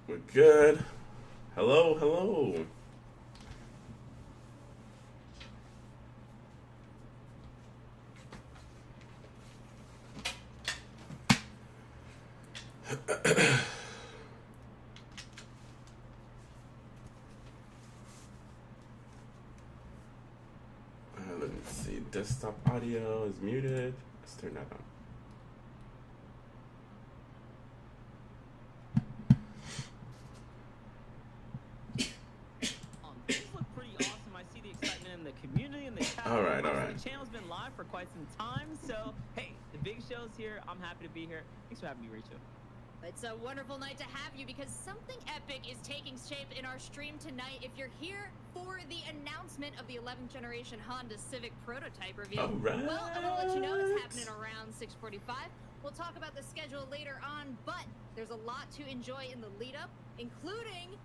We're good. Hello, hello. Let me see. Desktop audio is muted. Let's turn that on. These look pretty awesome. I see the excitement in the community and the chat. All right. The channel's been live for quite some time, so hey, the big show's here. I'm happy to be here. Thanks for having me, Rachel. It's a wonderful night to have you because something epic is taking shape in our stream tonight. If you're here for the announcement of the 11th generation Honda Civic prototype review, All right. well, I'm gonna let you know it's happening around 6:45. We'll talk about the schedule later on, but there's a lot to enjoy in the lead up, including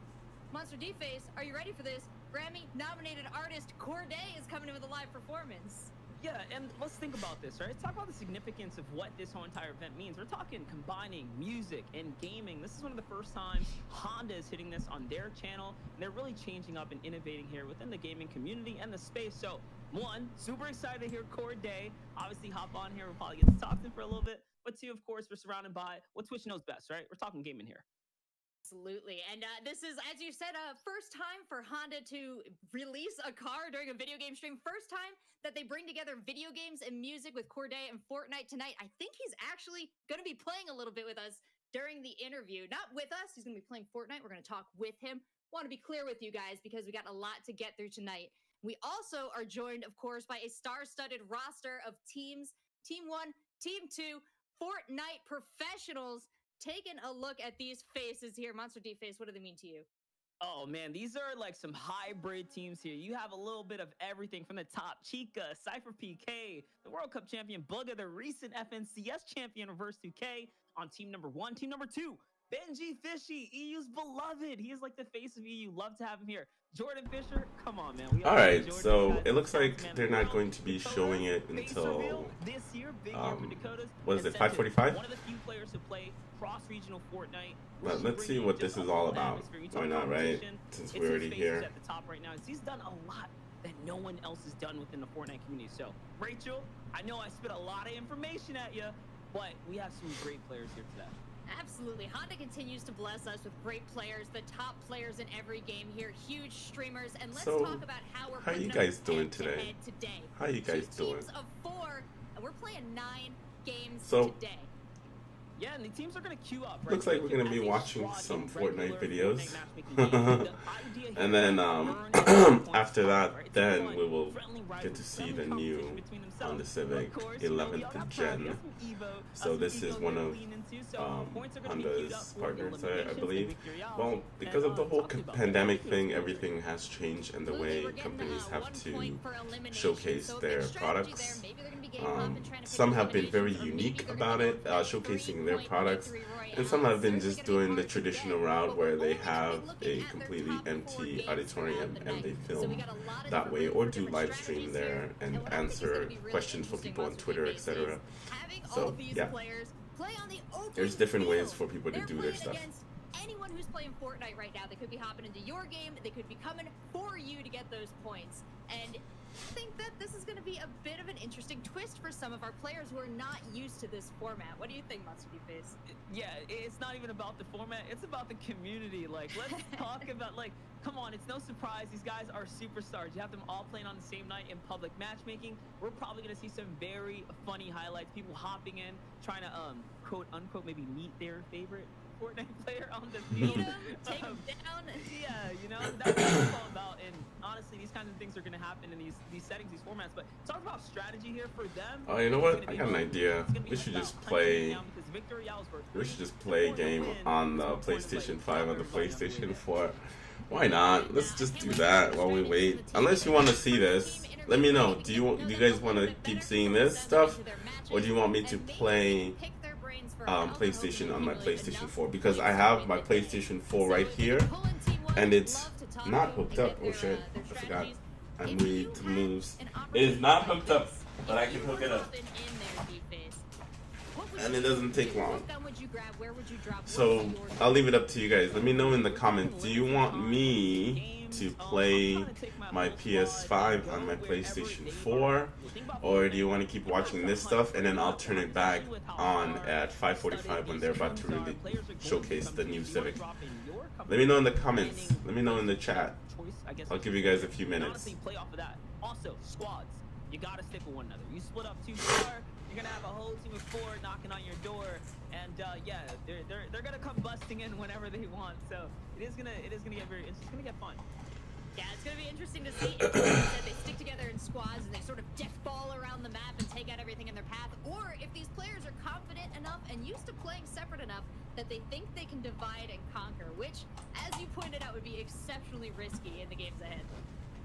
Monster D-Face. Are you ready for this? Grammy-nominated artist Corday is coming in with a live performance. Yeah, and let's think about this, right? Let's talk about the significance of what this whole entire event means. We're talking combining music and gaming. This is one of the first times Honda is hitting this on their channel, and they're really changing up and innovating here within the gaming community and the space. So, one, super excited to hear Corday. Obviously, hop on here. We'll probably get to talk to him for a little bit. But two, of course, we're surrounded by what Twitch knows best, right? We're talking gaming here. Absolutely. And this is, as you said, first time for Honda to release a car during a video game stream. First time that they bring together video games and music with Corday and Fortnite tonight. I think he's actually going to be playing a little bit with us during the interview. Not with us. He's going to be playing Fortnite. We're going to talk with him. Want to be clear with you guys because we got a lot to get through tonight. We also are joined, of course, by a star-studded roster of teams. Team 1, Team 2, Fortnite professionals. Taking a look at these faces here. Monster D-Face, what do they mean to you? Oh, man, these are like some hybrid teams here. You have a little bit of everything from the top. Chica, Cypher PK, the World Cup champion, Bugga, the recent FNCS champion, Reverse 2K on team number 1. Team number 2, Benji Fishy, EU's beloved. He is like the face of EU. Love to have him here. Jordan Fisher, come on, man. All right, so it looks like they're not going to be showing it until, what is it, 5:45? One of the few players who play cross-regional Fortnite. But let's see what this is all about. Why not, right? Since we're already here. At the top right now. He's done a lot that no one else has done within the Fortnite community. So, Rachel, I know I spit a lot of information at you, but we have some great players here today. Absolutely. Honda continues to bless us with great players, the top players in every game here, huge streamers. And let's talk about how we're how you guys doing today? How you guys doing? Teams of 4, and we're playing 9 games today. Yeah, and the teams are going to queue up. Right? Looks like we're going to be watching some Fortnite videos. And then after that, then we will get to see the new Honda Civic 11th gen. So this is one of Honda's partners, I believe. Well, because of the whole pandemic thing, everything has changed in the way companies have to showcase their products. Some have been very unique about it, showcasing their products, and some have been just doing the traditional route where they have a completely empty auditorium and they film that way, or do live stream there and answer questions for people on Twitter, etc. So yeah, there's different ways for people to do their stuff. Anyone who's playing Fortnite right now, they could be hopping into your game, they could be coming for you to get those points. And I think that this is going to be a bit of an interesting twist for some of our players who are not used to this format. What do you think, Monster D-Face? Yeah, it's not even about the format, it's about the community. Like, let's talk about, like, come on, it's no surprise. These guys are superstars. You have them all playing on the same night in public matchmaking. We're probably going to see some very funny highlights. People hopping in, trying to, quote unquote, maybe meet their favorite Fortnite player on the field. Take him down. Yeah, you know, that's what it's all about. And honestly, these kinds of things are going to happen in these settings, these formats. But talk about strategy here for them. Oh, you know what? I got an idea. We should just play. We should just play a game on the PlayStation 5 or the PlayStation 4. Why not? Let's just do that while we wait. Unless you want to see this, let me know. Do you guys want to keep seeing this stuff, or do you want me to play PlayStation on my PlayStation 4? Because I have my PlayStation 4 right here, and it's not hooked up. Oh shit, I forgot. I need to move. It is not hooked up, but I can hook it up. and it doesn't take long. What gun would you grab? Where would you drop? So I'll leave it up to you guys. Let me know in the comments. Do you want me to play my PS5 on my PlayStation 4, or do you want to keep watching this stuff and then I'll turn it back on at 5:45 when they're about to really showcase the new Civic? Let me know in the comments. Let me know in the chat. I'll give you guys a few minutes. Play off of that. Also, squads. You gotta stick with one another. You split up too far, you're gonna have a whole team of 4 knocking on your door, and yeah, they're gonna come busting in whenever they want. So it is gonna get very, it's gonna get fun. Yeah, it's going to be interesting to see if they stick together in squads and they sort of deck ball around the map and take out everything in their path, or if these players are confident enough and used to playing separate enough that they think they can divide and conquer, which, as you pointed out, would be exceptionally risky in the games ahead.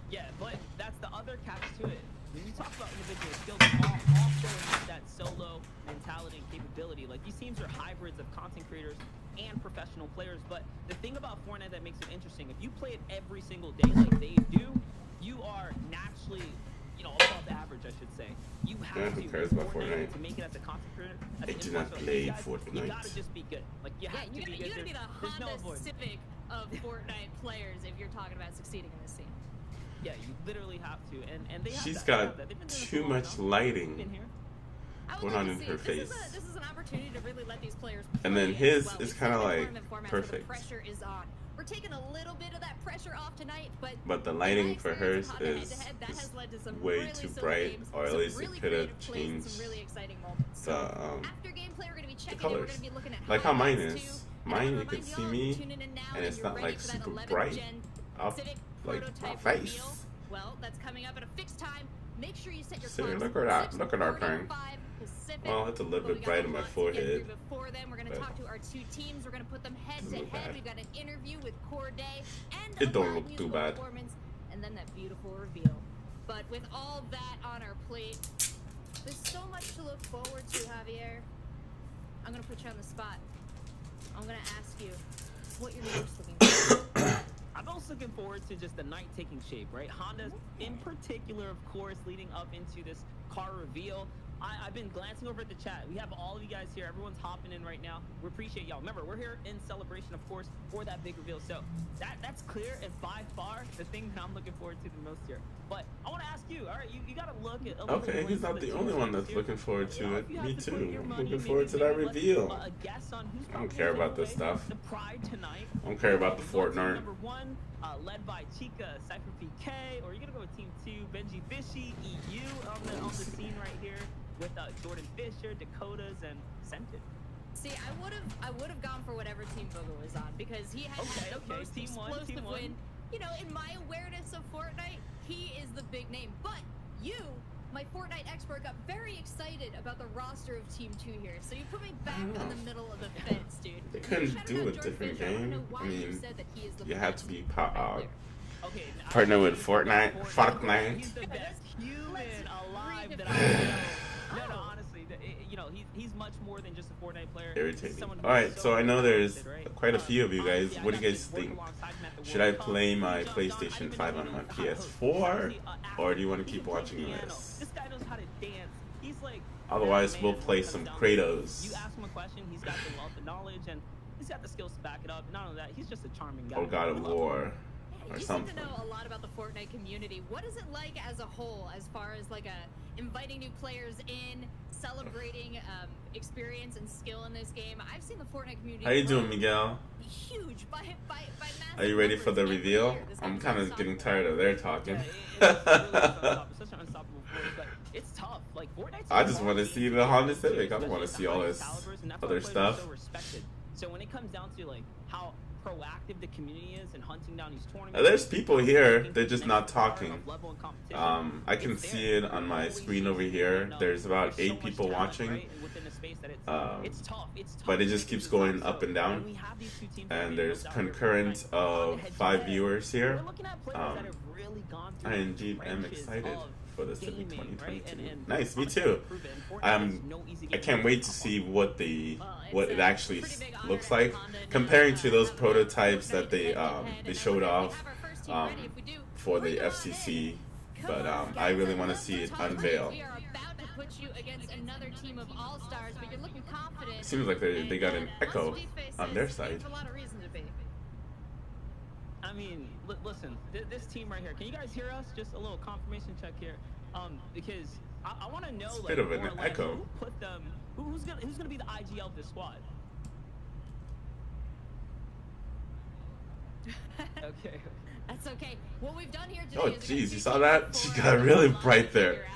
Yeah, but that's the other catch to it. When you talk about individual skills, also have that solo mentality and capability. Like, these teams are hybrids of content creators and professional players, but the thing about Fortnite that makes it interesting, if you play it every single day like they do, you are naturally, you know, above average, I should say. You have who cares about Fortnite? To make it as a content creator. I do not play Fortnite. You gotta just be good. Like, you have to be good. You gotta be the There's Honda Civic of Fortnite players if you're talking about succeeding in this scene. Yeah, you literally have to, and they have She's that. got too much lighting going on in her face. This is an opportunity to really let these players play. And then his well. is kind of like perfect. The pressure is on. We're taking a little bit of that pressure off tonight, but the lighting for hers is way really too bright, games, or at least really it could have creative plays, changed some really exciting moments. the After gameplay, we're going to be checking colors. we're going to be looking at like how mine highlights is. too. Mine, you can see me, and it's not like super bright up like my face. Well, that's coming up at a fixed time. Make sure you set your Look at that. Look at our thing. Well, it's a little bit bright on my forehead. Before then, we're going to talk to our 2 teams. We're going to put them head to head. We've got an interview with Corday and it don't look too bad. And then that beautiful reveal. But with all that on our plate, there's so much to look forward to, Javier. I'm going to put you on the spot. I'm going to ask you what you're most looking for. I'm also looking forward to just the night taking shape, right? Honda, in particular, of course, leading up into this car reveal. I've been glancing over at the chat. We have all of you guys here. Everyone's hopping in right now. We appreciate y'all. Remember, we're here in celebration, of course, for that big reveal. So that's clear and by far the thing that I'm looking forward to the most here. But I want to ask you, all right, you got to look at... Okay, he's not the only one that's looking forward to it. Me too. I'm looking forward to that reveal. I don't care about this stuff. The Pride tonight. I don't care about the Fortnite. Number 1, led by Chica, Cypher PK, or you're going to go with Team 2, Benji Fishy, EU on the scene right here, with Jordan Fisher, Dakotas, and Scented. See, I would have gone for whatever Team Booger was on, because he had the most team explosive one. win. You know, in my awareness of Fortnite, he is the big name. But you, my Fortnite expert, got very excited about the roster of Team 2 here. So you put me back on the middle of the fence, dude. They couldn't do a different game. I mean, you had to be partner with Fortnite. He's the best human alive that I know. No, honestly, you know, he's much more than just a Fortnite player. Irritating. Alright, so I know there's quite a few of you guys. What do you guys think? Should I play my PlayStation 5 on my PS4? Or do you want to keep watching this? This guy knows how to dance. He's like... Otherwise, we'll play some Kratos. You ask him a question, he's got the wealth of knowledge, and he's got the skills to back it up. Not only that, he's just a charming guy. Or God of War. Or you something. seem to know a lot about the Fortnite community. What is it like as a whole, as far as like inviting new players in, celebrating experience and skill in this game? I've seen the Fortnite community. How you doing, Miguel? Huge by massive. Are you ready for the reveal? I'm kind of getting tired of their talking. It's such an unstoppable force, but it's tough. Like, Fortnite's I just want to see the Honda Civic. I don't want to see all this other stuff. So when it comes down to like how proactive the community is in hunting down these tournaments, There's people here, they're just not talking. I can see it on my screen over here. There's about 8 people watching. But it just keeps going up and down. And there's concurrent of 5 viewers here. I indeed am excited for the Civic 2022. Nice, me too. I can't wait to see what it actually looks like, comparing to those prototypes that they showed off for the FCC. But I really want to see it unveil. put you against another team of all-stars, but you're looking confident. Seems like they got an echo on their side. There's a lot of reason to be. I mean, listen, this team right here. Can you guys hear us? Just a little confirmation check here, because I want to know It's a like bit of an more or less echo. who put them. Who's gonna be the IGL of this squad? Okay. That's okay. What we've done here today Oh, is jeez, you saw that? She got really bright there.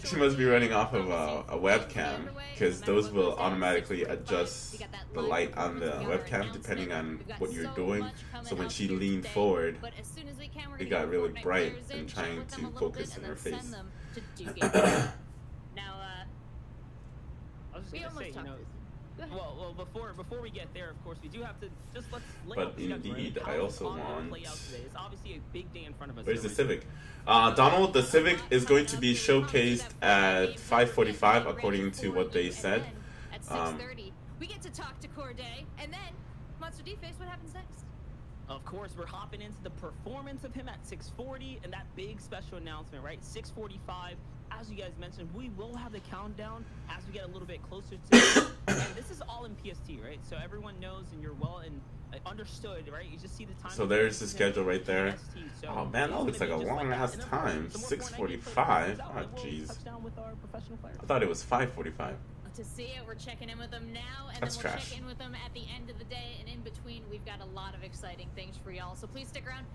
She must be running off of a webcam, because those will automatically adjust the light on the webcam depending on what you're doing. So when she leaned forward, it got really bright and trying to focus in her face. Now, I was just we gonna say, almost you know. talked. Well, before we get there, of course, we do have to just let's lay But out the schedule, right? indeed, How I is also Honda gonna want- play out today? It's obviously a big day in front of us. Where's the here. Civic? Donald, the Civic is going to be showcased at 5:45 according to what they said. At 6:30, we get to talk to Corday, and then Monster D-Face. What happens next? Of course, we're hopping into the performance of him at 6:40 and that big special announcement, right? 6:45. As you guys mentioned, we will have the countdown as we get a little bit closer to it. And this is all in PST, right? So everyone knows and you're well and understood, right? You just see the time. So there's the schedule right there. PST. So Oh man, that it's looks gonna like a be just long that. ass And then, of course, time. the more 6:45. Cornet Oh plays, we'll jeez. touch down with our professional players. I thought it was 5:45. To see it, we're checking in with them now, and That's then we'll trash. check in with them at the end of the day. And in between, we've got a lot of exciting things for y'all. So please stick around.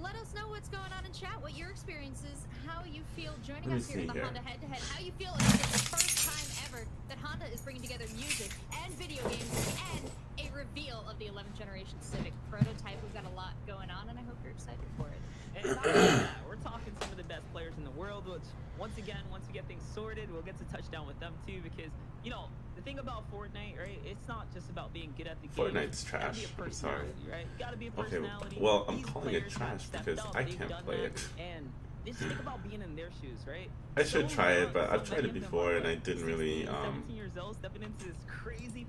Let us know what's going on in chat, what your experience is, how you feel joining Let me us here see in the here. Honda head-to-head, how you feel about it, the first time ever that Honda is bringing together music and video games and a reveal of the 11th generation Civic prototype. We've got a lot going on, and I hope you're excited for it. And not only that, we're talking some of the best players in the world, which once again, once we get things sorted, we'll get to touch down with them too, because, you know, the thing about Fortnite, right, it's not just about being good at the game. Fortnite's You gotta be a trash. I'm sorry. personality, right? You gotta be a Okay, personality. well, I'm These calling it players trash have stepped because up, I they've can't done play that, it. And just think about being in their shoes, right? I should So try it, young, but so I've tried many it of them before are, and I like, didn't really 16, 17 years old, stepping into this crazy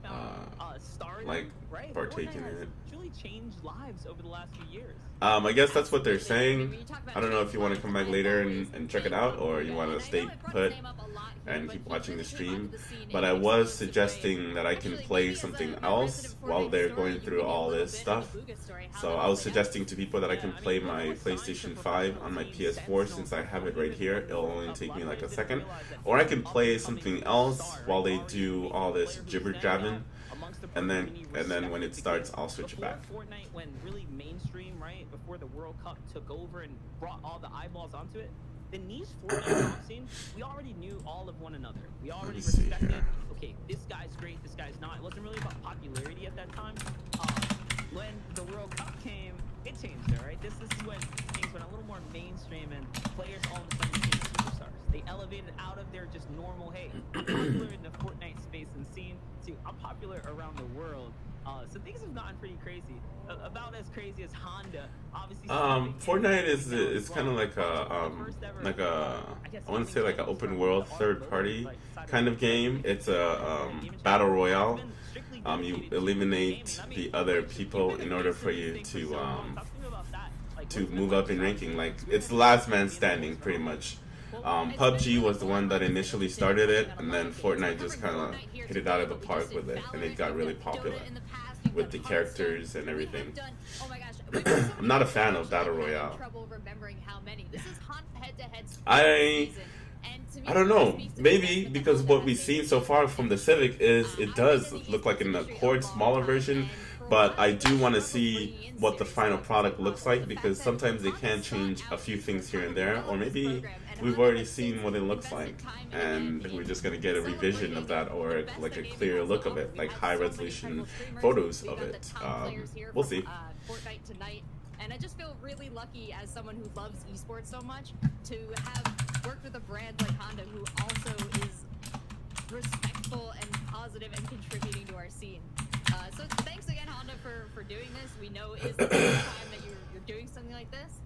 stardom, like, right? partake Fortnite in has it. truly changed lives over the last few years. I guess that's what they're saying. I don't know if you want to come back later and check it out, or you want to stay put and keep watching the stream. But I was suggesting that I can play something else while they're going through all this stuff. So I was suggesting to people that I can play my PlayStation 5 on my PS4 since I have it right here. It'll only take me like a second. Or I can play something else while they do all this jibber jabbing. And then when it starts, I'll switch it back. Before Fortnite went really mainstream, right? Before the World Cup took over and brought all the eyeballs onto it, the niche Fortnite scene, we already knew all of one another. We already see respected, here. okay, this guy's great, this guy's not. It wasn't really about popularity at that time. When the World Cup came, it changed it, right? This is when things went a little more mainstream and players all of a sudden became superstars. They elevated out of their just normal, hey, I'm popular in the Fortnite space and scene to I'm popular around the world. So things have gotten pretty crazy. About as crazy as Honda, obviously. Fortnite is kind of like a I want to say like an open world third party kind of game. It's a battle royale. You eliminate the other people in order for you to move up in ranking. Like it's last man standing, pretty much. PUBG was the one that initially started it, and then Fortnite just kind of hit it out of the park with it, and it got really popular with the characters and everything. I'm not a fan of battle royale. I don't know. Maybe because what we've seen so far from the Civic is it does look like an Accord smaller version, but I do want to see what the final product looks like because sometimes they can change a few things here and there, or maybe we've already seen what it looks like and we're just going to get a revision of that or like a clearer look of it, like high resolution photos of it. We'll see. Fortnite tonight. And I just feel really lucky as someone who loves esports so much to have worked with a brand like Honda who also is respectful and positive and contributing to our scene. So thanks again, Honda, for doing this. We know it's the first time that you're doing something like this.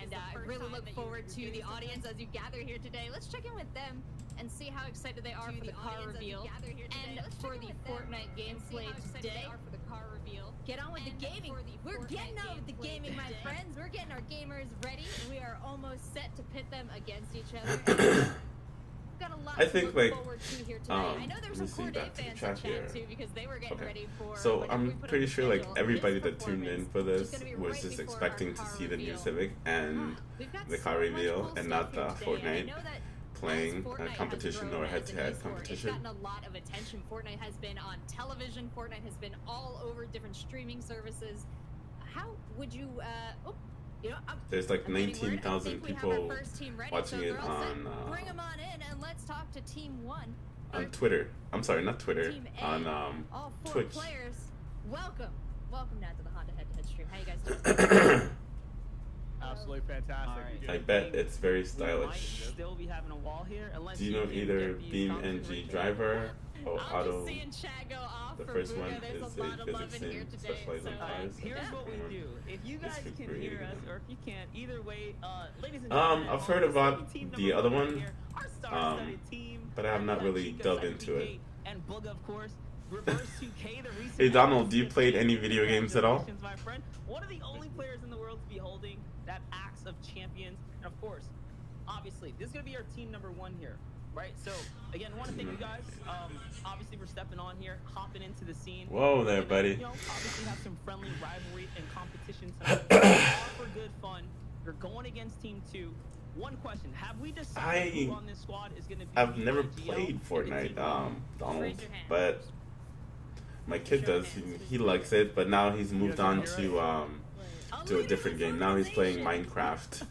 And I really look forward to the audience as you gather here today. Let's check in with them and see how excited they are for the car reveal and for the Fortnite gameplay today. car reveal. Get on with the gaming. We're getting on with the gaming, my friends. We're getting our gamers ready. We are almost set to pit them against each other. Got a lot I think, to look like, forward to here tonight. I know there's some Corday fans in chat too because they were getting ready for. So I'm pretty sure like everybody that tuned in for this was just expecting to see the new Civic and the car reveal and not the Fortnite playing competition or head-to-head competition. It's gotten a lot of attention. Fortnite has been on television. Fortnite has been all over different streaming services. How would you? You know, there's like 19,000 people watching it bring them on in and let's talk to Team 1. On Twitter. I'm sorry, not Twitter. On all 4 Twitch. Players. Welcome now to the Honda head-to-head stream. How you guys doing? Absolutely fantastic. I bet it's very stylish. Still be having a wall here, Do you know either Beam NG Driver or Auto? The first one is a physics sim specialized on tires. Here's what we do. If you guys can hear us, or if you can't, either way, ladies and gentlemen, I've heard about the other one, but I have not really dug into it. And Bug, of course. Reverse 2K, the recent Hey Donald, do you play any video games at all? My friend, one of the only players in the world to be holding that axe of champions, and of course, obviously, this is gonna be our team number 1 here, right? So again, I want to thank you guys. Obviously, for stepping on here, hopping into the scene. Whoa there, buddy. You know, obviously have some friendly rivalry and competition tonight. All for good fun. You're going against Team 2. One question: have we decided who on this squad is gonna be? I've never played Fortnite, Donald, but my kid does. He likes it, but now he's moved on to a different game. Now he's playing Minecraft.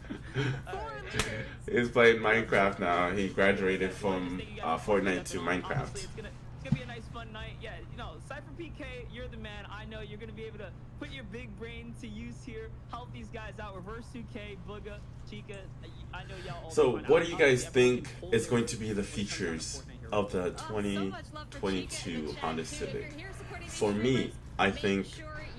He's playing Minecraft now. He graduated from Fortnite to Minecraft. It's gonna be a nice fun night. Yeah, you know, Cypher PK, you're the man. I know you're gonna be able to put your big brain to use here. Help these guys out. Reverse 2K, Booga, Chica. I know y'all all. So, what do you guys think is going to be the features of the 2022 Honda Civic? For me, I think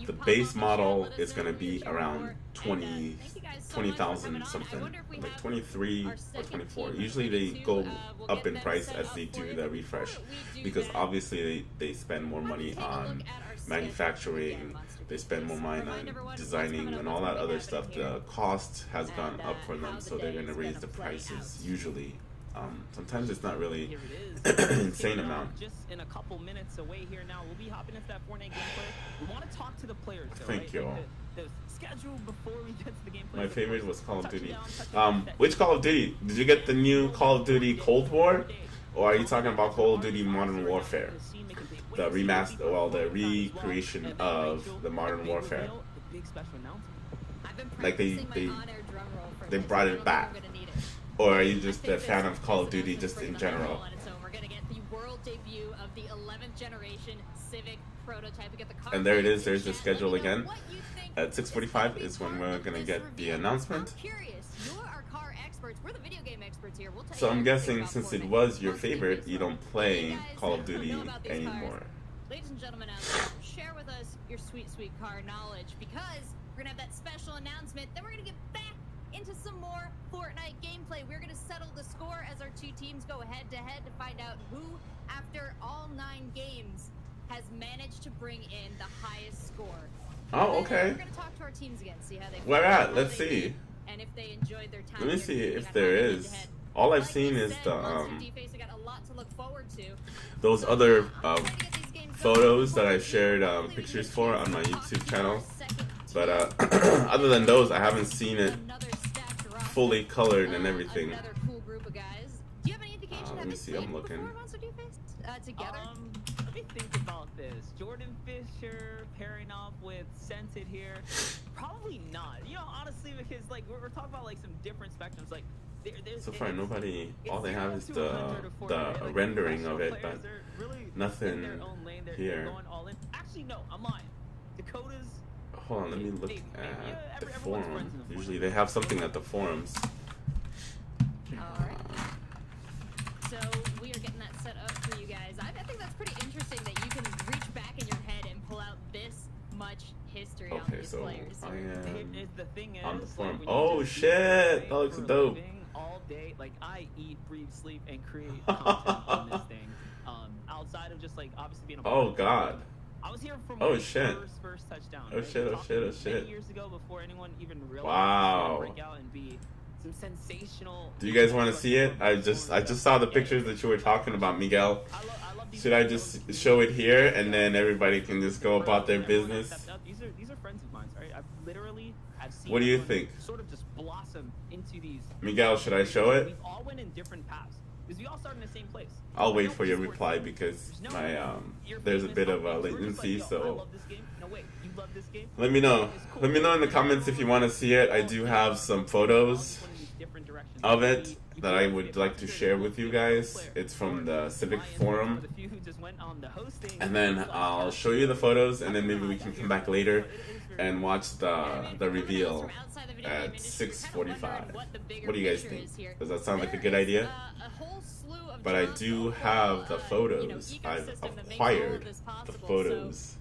the base model is going to be around 20,000 something, like 23 or 24. Usually they go up in price as they do the refresh, because obviously they spend more money on manufacturing, they spend more money on designing and all that other stuff. The cost has gone up for them, so they're going to raise the prices usually. Sometimes it's not really insane amount. Just in a couple minutes away here now, we'll be hopping into that Fortnite gameplay. We want to talk to the players. Thank you. The schedule before we get to the gameplay. My favorite was Call of Duty. Which Call of Duty? Did you get the new Call of Duty Cold War, or are you talking about Call of Duty Modern Warfare? The remaster, well, the recreation of the Modern Warfare. Like they brought it back. Or are you just a fan of Call of Duty just in general? We're going to get the world debut of the 11th generation Civic prototype. And there it is, there's the schedule again. At 6:45 is when we're going to get the announcement. I'm curious. You're our car experts. We're the video game experts here. We'll tell So you I'm everything guessing about since it Fortnite. was your favorite, you don't play Call of Duty know about these anymore. Ladies and gentlemen out there, share with us your sweet, sweet car knowledge, because we're going to have that special announcement. Then we're going to get back into some more Fortnite gameplay. We're going to settle the score as our 2 teams go head-to-head to find out who, after all 9 games, has managed to bring in the highest score. Oh, okay. We're going to talk to our teams again, see how they Where at? Let's see. and if they enjoyed their time. Let me see if there is. All I've seen is the those other photos that I've shared pictures for on my YouTube channel. But other than those, I haven't seen it fully colored and everything. Let me see, I'm looking. Let me think about this. Jordan Fisher pairing up with Scented here. Probably not. You know, honestly, because like we're talking about like some different spectrums. Like so far, nobody. All they have is the rendering of it, but nothing here. Actually, no, I'm lying. Dakota's. Hold on, let me look at the forum. Usually they have something at the forums. Alright. So we are getting that set up for you guys. I think that's pretty interesting that you can reach back in your head and pull out this much history on these players. I am the thing is, on the forum. Like, oh shit! That looks dope. All day, like I eat, breathe, sleep, and create content on this thing. Outside of just like obviously being a oh god. I was here from Oh, my shit. first touchdown. Oh, right? shit, oh, Talking shit, oh, many shit. years ago, before anyone even realized Wow. it was gonna break out and be some sensational. Do you guys want to see it? I just saw the pictures that you were talking about, Miguel. I love these Should I guys. just show it here and then everybody can just go about their Everyone has business? stepped up. These are friends of mine, right? I've seen What do you everyone think? sort of just blossom into these. Miguel, should I show it? We've all went in different paths because we all started in the same place. I'll wait for your reply because my there's a bit of latency, so let me know. Let me know in the comments if you want to see it. I do have some photos of it that I would like to share with you guys. It's from the Civic forum, and then I'll show you the photos, and then maybe we can come back later and watch the reveal at 6:45. What do you guys think? Does that sound like a good idea? But I do have the photos. I've acquired the photos.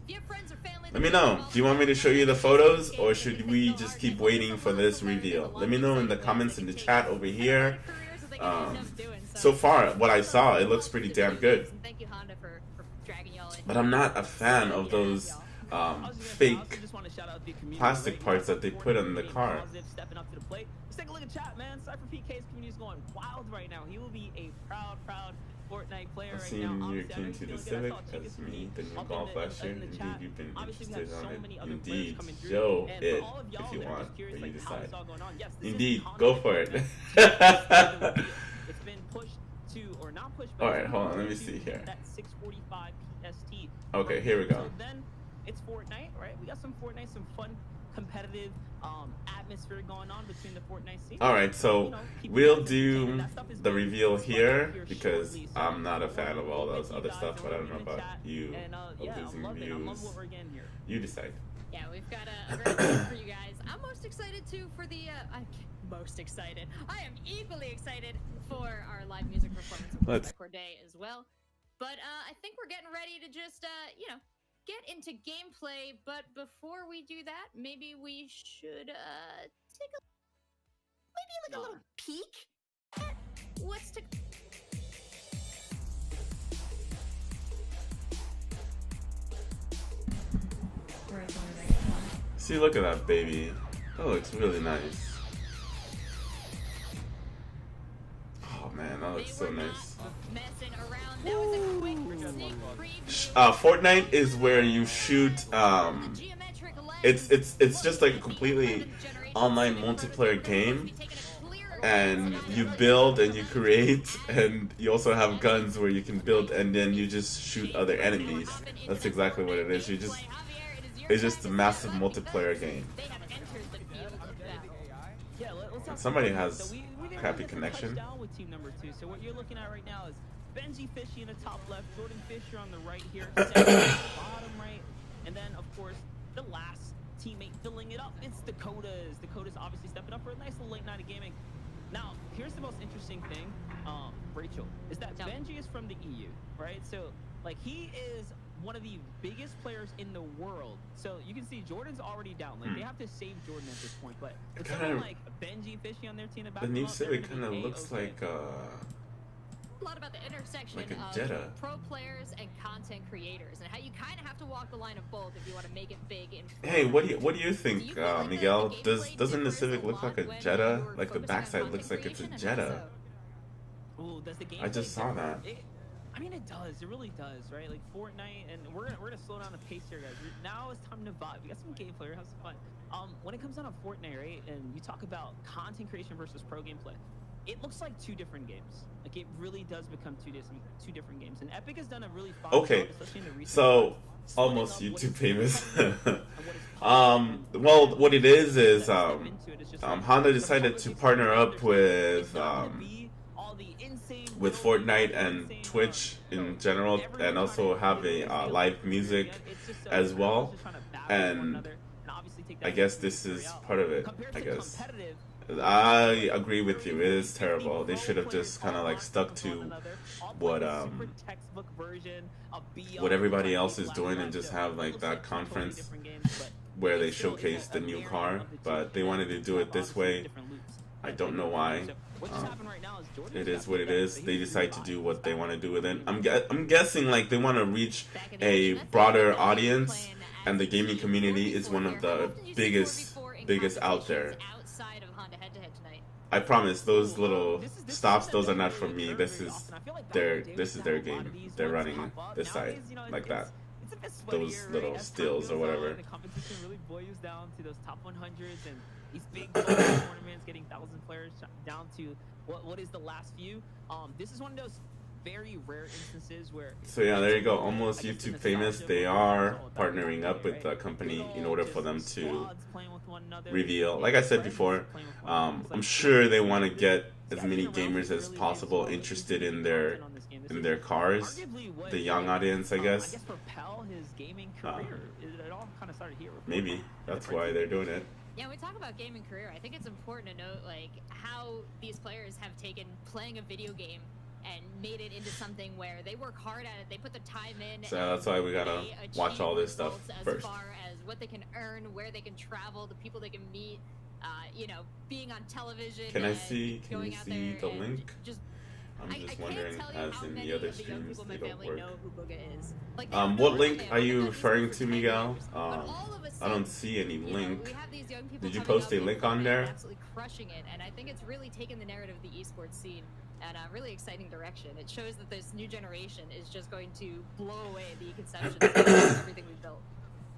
Let me know. Do you want me to show you the photos, or should we just keep waiting for this reveal? Let me know in the comments in the chat over here. So far, what I saw, it looks pretty damn good. But I'm not a fan of those fake plastic parts that they put on the car. Let's take a look at chat, man. Cypher PK's community is going wild right now. He will be a proud Fortnite player I've right seen now. you're keen to the Civic as me, the new golf last year. Indeed, you've been interested on it. Indeed, show it if you want, but you decide. Indeed, go for it. It's been pushed to, or not pushed. Alright, hold on, let me see here. That 6:45 PST. Okay, here we go. So then it's Fortnite, right? We got some Fortnite, some fun, competitive atmosphere going on between the Fortnite scene. Alright, so we'll do the reveal here because I'm not a fan of all those other stuff, but I don't know about you losing views. You decide. Yeah, we've got a great game for you guys. I'm most excited too for the most excited. I am equally excited for our live music performance by Corday as well. But I think we're getting ready to just get into gameplay. But before we do that, maybe we should take a little peek at what's to. See, look at that baby. That looks really nice. Oh man, that looks so nice. Fortnite is where you shoot. It's just like a completely online multiplayer game, and you build and you create, and you also have guns where you can build and then you just shoot other enemies. That's exactly what it is. It's just a massive multiplayer game. And somebody has crappy connection. With team number 2. So what you're looking at right now is Benji Fishy in the top left, Jordan Fisher on the right here, bottom right, and then of course the last teammate filling it up. It's Dakota's. Dakota's obviously stepping up for a nice little late night of gaming. Now, here's the most interesting thing, Rachel, is that Benji is from the EU, right? So like he is one of the biggest players in the world. So you can see Jordan's already down. Like they have to save Jordan at this point. But with someone like Benji Fishy on their team, the new Civic kind of looks like a lot about the intersection a Jetta. Of pro players and content creators, and how you kind of have to walk the line of both if you want to make it big. Hey, what do you think, Miguel? Doesn't the Civic look like a Jetta? Like the backside looks like it's a Jetta. Ooh, does the game I just saw that. I mean, it does. It really does, right? Like Fortnite, and we're gonna slow down the pace here, guys. Now it's time to vibe. We got some gameplay. We're gonna have some fun. When it comes down to Fortnite, right, and you talk about content creation versus pro gameplay, it looks like two different games. Like it really does become two different games. And Epic has done a really fun job, especially in the recent so almost YouTube famous. Well, what it is Honda decided to partner up with Fortnite and Twitch in general, and also have a live music as well. And I guess this is part of it. I guess I agree with you. It is terrible. They should have just kind of like stuck to what everybody else is doing and just have like that conference where they showcase the new car. But they wanted to do it this way. I don't know why. what just happened right now is Jordan it is what it is. They decide to do what they want to do with it. I'm guessing like they want to reach a broader audience, and the gaming community is one of the biggest out there. I promise those little stops, those are not for me. This is their game. They're running this side like that. Those little stills or whatever. The competition really boils down to those top 100s and these big tournaments, getting 1,000 players down to what is the last few. This is one of those very rare instances where. So yeah, there you go. Almost YouTube famous. They are partnering up with the company in order for them to reveal. Like I said before, I'm sure they want to get as many gamers as possible interested in their cars. The young audience, I guess. Maybe that's why they're doing it. Yeah, when we talk about gaming career, I think it's important to note like how these players have taken playing a video game and made it into something where they work hard at it, they put the time in. So that's why we gotta watch all this stuff first. As far as what they can earn, where they can travel, the people they can meet, being on television. Can you see the link? I'm just wondering, as in the other streams, they don't work. What link are you referring to, Miguel? I don't see any link. Did you post a link on there? Absolutely crushing it, and I think it's really taken the narrative of the esports scene in a really exciting direction. It shows that this new generation is just going to blow away the conceptions of everything we've built.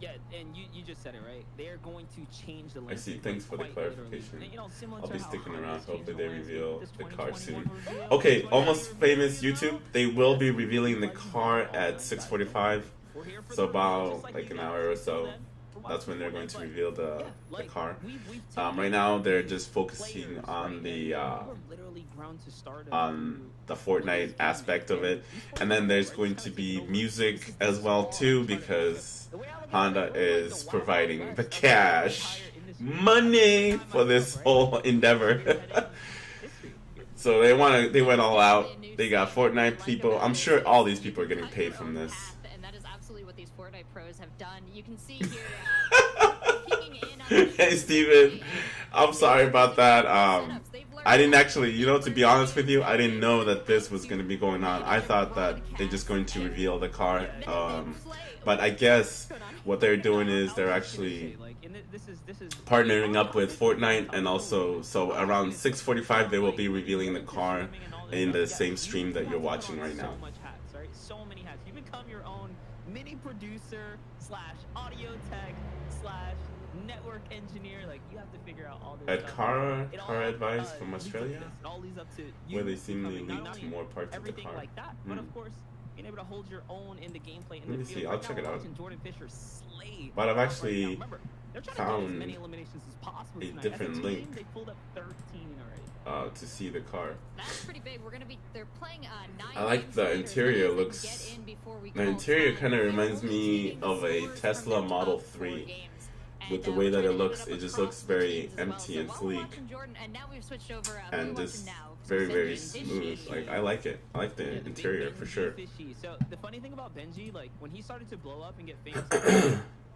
Yeah, and you just said it right. They are going to change the. I see. Thanks for the clarification. I'll be sticking around. Hopefully they reveal the car soon. Okay, Almost Famous YouTube. They will be revealing the car at 6:45. So about like an hour or so. That's when they're going to reveal the car. Right now they're just focusing on the Fortnite aspect of it, and then there's going to be music as well too, because Honda is providing the cash money for this whole endeavor. So they went all out. They got Fortnite people. I'm sure all these people are getting paid from this. And that is absolutely what these Fortnite pros have done. You can see here. Hey Steven, I'm sorry about that. I didn't actually, to be honest with you, I didn't know that this was going to be going on. I thought that they're just going to reveal the car. But I guess what they're doing is they're actually partnering up with Fortnite, and also, so around 6:45 they will be revealing the car in the same stream that you're watching right now. So many hats. You become your own mini producer / audio tech / network engineer. Like, you have to figure out all this stuff. Car advice from Australia, where they seemingly leaked more parts of the car. Like that. But of course, being able to hold your own in the gameplay. Let me see. I'll check it out. Slay. But I've actually found a different link. They pulled up 13 already. To see the car. That's pretty big. They're playing 9 I like the interior. The interior kind of reminds me of a Tesla Model 3. With the way that it looks, it just looks very empty and sleek, and just very, very smooth. Like, I like it. I like the interior for sure. So the funny thing about Benji, like when he started to blow up and get famous,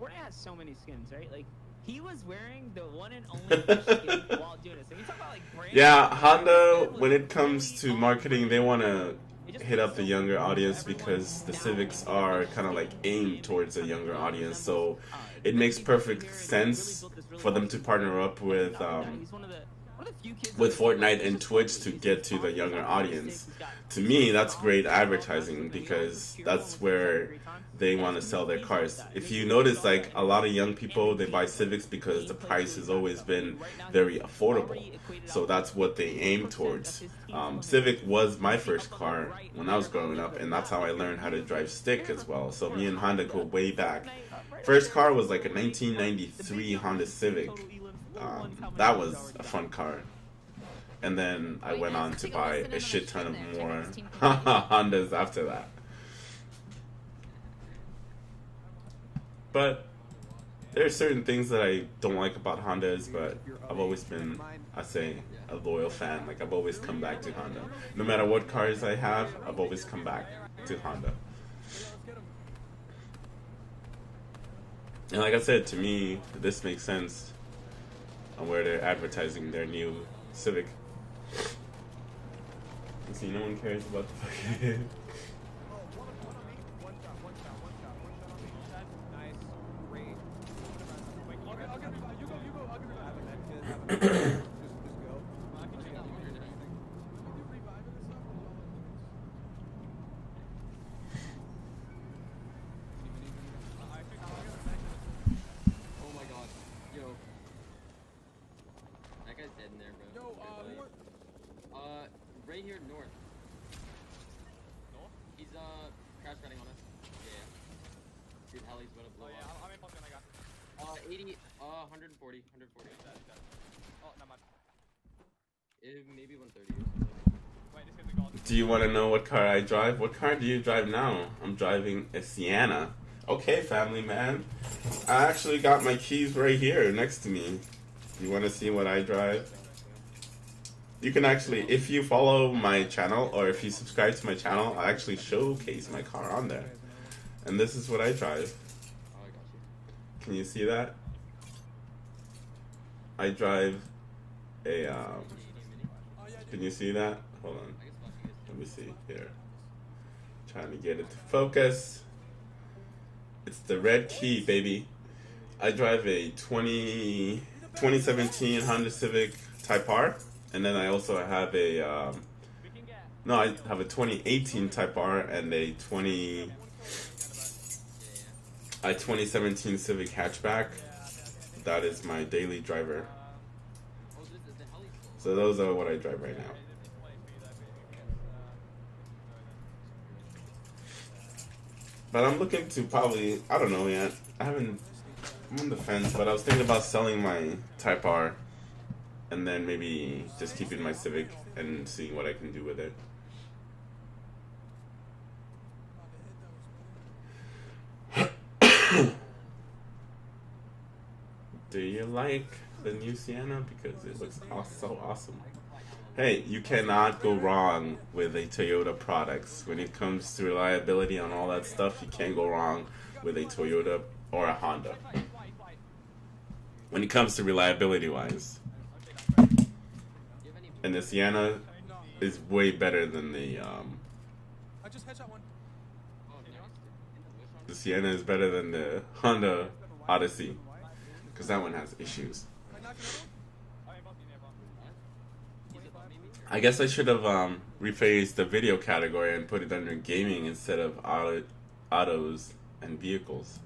Fortnite has so many skins, right? Like, he was wearing the one and only fish skin while doing it. So you talk about like brand. Yeah, Honda, when it comes to marketing, they want to hit up the younger audience, because the Civics are kind of like aimed towards a younger audience. So it makes perfect sense for them to partner up with Fortnite and Twitch to get to the younger audience. To me, that's great advertising, because that's where they want to sell their cars. If you notice, like, a lot of young people, they buy Civics because the price has always been very affordable. So that's what they aim towards. Civic was my first car when I was growing up, and that's how I learned how to drive stick as well. So me and Honda go way back. First car was like a 1993 Honda Civic. That was a fun car. And then I went on to buy a shit ton of more Hondas after that. But there are certain things that I don't like about Hondas, but I've always been, I say, a loyal fan. Like, I've always come back to Honda. No matter what cars I have, I've always come back to Honda. And like I said, to me, this makes sense on where they're advertising their new Civic. See, no one cares about the fucking. Right here north. North? He's crash running on us. Yeah. Dude, heli's gonna blow up. How many pumps can I got? 80, 140, 140. Oh, not much. Maybe 130. Wait, this guy's a god. Do you want to know what car I drive? What car do you drive now? I'm driving a Sienna. Okay, family man. I actually got my keys right here next to me. You want to see what I drive? You can actually, if you follow my channel or if you subscribe to my channel, I actually showcase my car on there. And this is what I drive. Oh, I got you. Can you see that? I drive a, can you see that? Hold on. Let me see here. Trying to get it to focus. It's the red key, baby. I drive a 2017 Honda Civic Type R. And then I also have a, I have a 2018 Type R and a 2017 Civic hatchback. That is my daily driver. So those are what I drive right now. But I'm looking to probably, I don't know yet. I'm on the fence, but I was thinking about selling my Type R. And then maybe just keeping my Civic and seeing what I can do with it. Do you like the new Sienna? Because it looks so awesome. Hey, you cannot go wrong with a Toyota products. When it comes to reliability and all that stuff, you can't go wrong with a Toyota or a Honda. When it comes to reliability wise. And the Sienna is way better than the Sienna is better than the Honda Odyssey, because that one has issues. I guess I should have rephrased the video category and put it under gaming instead of autos and vehicles.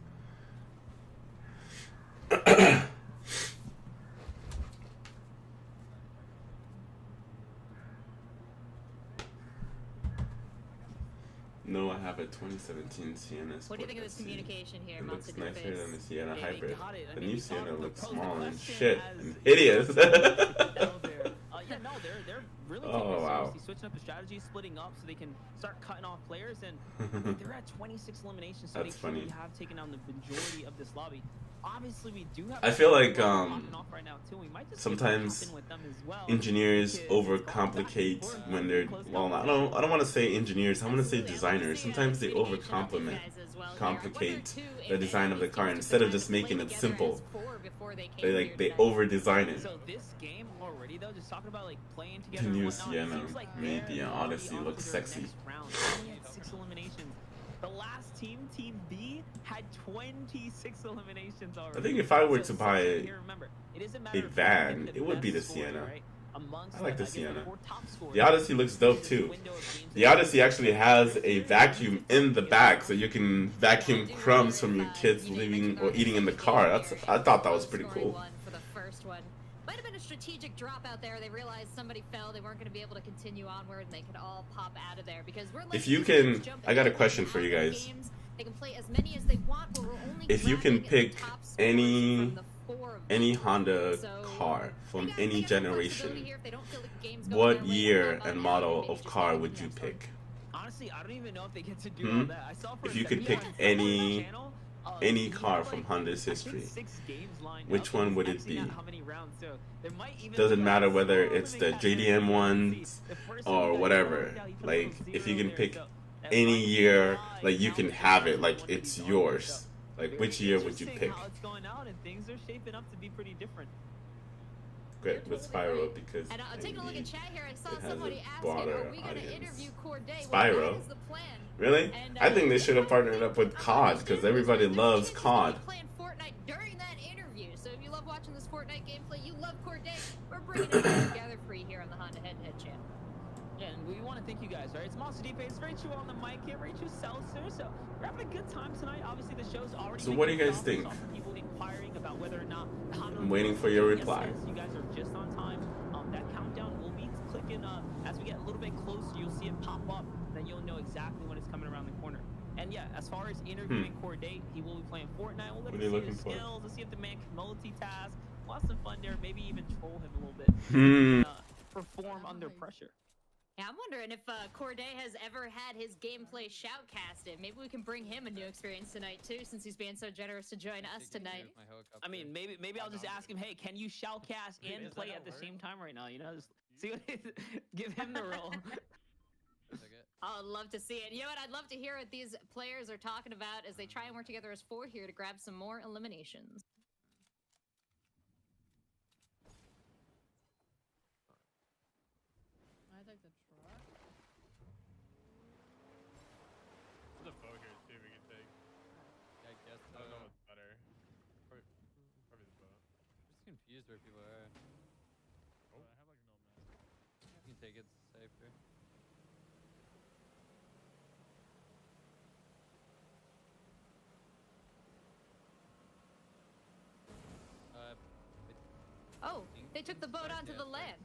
No, I have a 2017 Sienna. What do you think of this communication here? It looks Monster nicer Face? than the Sienna They Hybrid. got it. I The mean, new we saw Sienna the looks pros. small The and question shit as- and hideous. They're really Oh, taking this wow. seriously, switching up the strategy, splitting up so they can start cutting off players, and they're at 26 eliminations, so That's they truly funny. have taken down the majority of this lobby. Obviously, we do have. I feel like, popping off right now too. We might just sometimes get with them as well, engineers because overcomplicate when they're, well, I don't want to say engineers, I want to say designers. Sometimes they complicate the design of the car instead of just making it simple. They over design it. So this game already though, just talking about like playing The together. new and whatnot, it Sienna seems like made they're the already Odyssey on look to their sexy. next round. They had 6 eliminations. The last team, Team B, had 26 eliminations already. I think if I were to So buy here, remember, it doesn't matter a if you van, get it would be the best scorer, Sienna. right? Amongst I like the against Sienna. 4 top scorers. The Odyssey looks dope too. The Odyssey actually has a vacuum in the back, so you can vacuum crumbs from your kids leaving or eating in the car. I thought that was pretty cool. For the first one. Might have been a strategic drop out there. They realized somebody fell. They weren't going to be able to continue onward, and they could all pop out of there because we're. If you can, I got a question for you guys. Games. They can play as many as they want, but we're only If you can grabbing pick the top scorers any from the 4 of any them. Honda So, car from they got any some flexibility generation, here. If they don't feel like the game's going what their way, year they'll pop and out model maybe of just car go to would the you next one. pick? Honestly, I don't even know if they get to do Hmm? all that. I saw for If a you could second pick on any- the channel, any he car had, from like, Honda's I think history, 6 games lined which up, one and would it's it be? actually not how many rounds, so there might even Doesn't be, matter like, whether small it's the limited time JDM frame. ones The first or one, you guys whatever. know, he put a Like, little if you zero can there, pick so that any might be year, why like you now can they're have the it, like one to it's be on, yours. so Like, very which year would you interesting pick? how it's going out, and things are shaping up to be pretty different. get with Spyro because And taking a look at chat here, I saw it has somebody a asking, broader are we going to audience. interview Corday? Spyro? Well, that is the plan. Really? And, I think they should have partnered up with COD because everybody loves COD. Playing Fortnite during that interview. So if you love watching this Fortnite gameplay, you love Corday, we're bringing it all together for you here on the Honda Head to Head channel. Yeah, and we want to thank you guys, right? It's Monster Deep, it's very true on the mic here, very true Seltzer. So we're having a good time tonight. Obviously, the show's already. So what do you guys think? People inquiring about whether or not I'm waiting for your reply. Yes, you guys are just on time. That countdown will be clicking as we get a little bit closer. You'll see it pop up, then you'll know exactly when it's coming around the corner. And yeah, as far as interviewing Corday, he will be playing Fortnite. We'll let him see his skills. Let's see if the man can multitask. We'll have some fun there. Maybe even troll him a little bit. Perform under pressure. Yeah, I'm wondering if Corday has ever had his gameplay shoutcasted. Maybe we can bring him a new experience tonight too, since he's being so generous to join us tonight. I mean, maybe I'll just ask him, hey, can you shoutcast and play at the same time right now? You know, just see what give him the role. I'd love to see it. You know what? I'd love to hear what these players are talking about as they try and work together as 4 here to grab some more eliminations. I like the truck. The boat here, see if we can take. I guess I don't know what's better. Probably the boat. I'm just confused where people are. Oh, I have like no map. You can take it safer. Oh, they took the boat onto the land.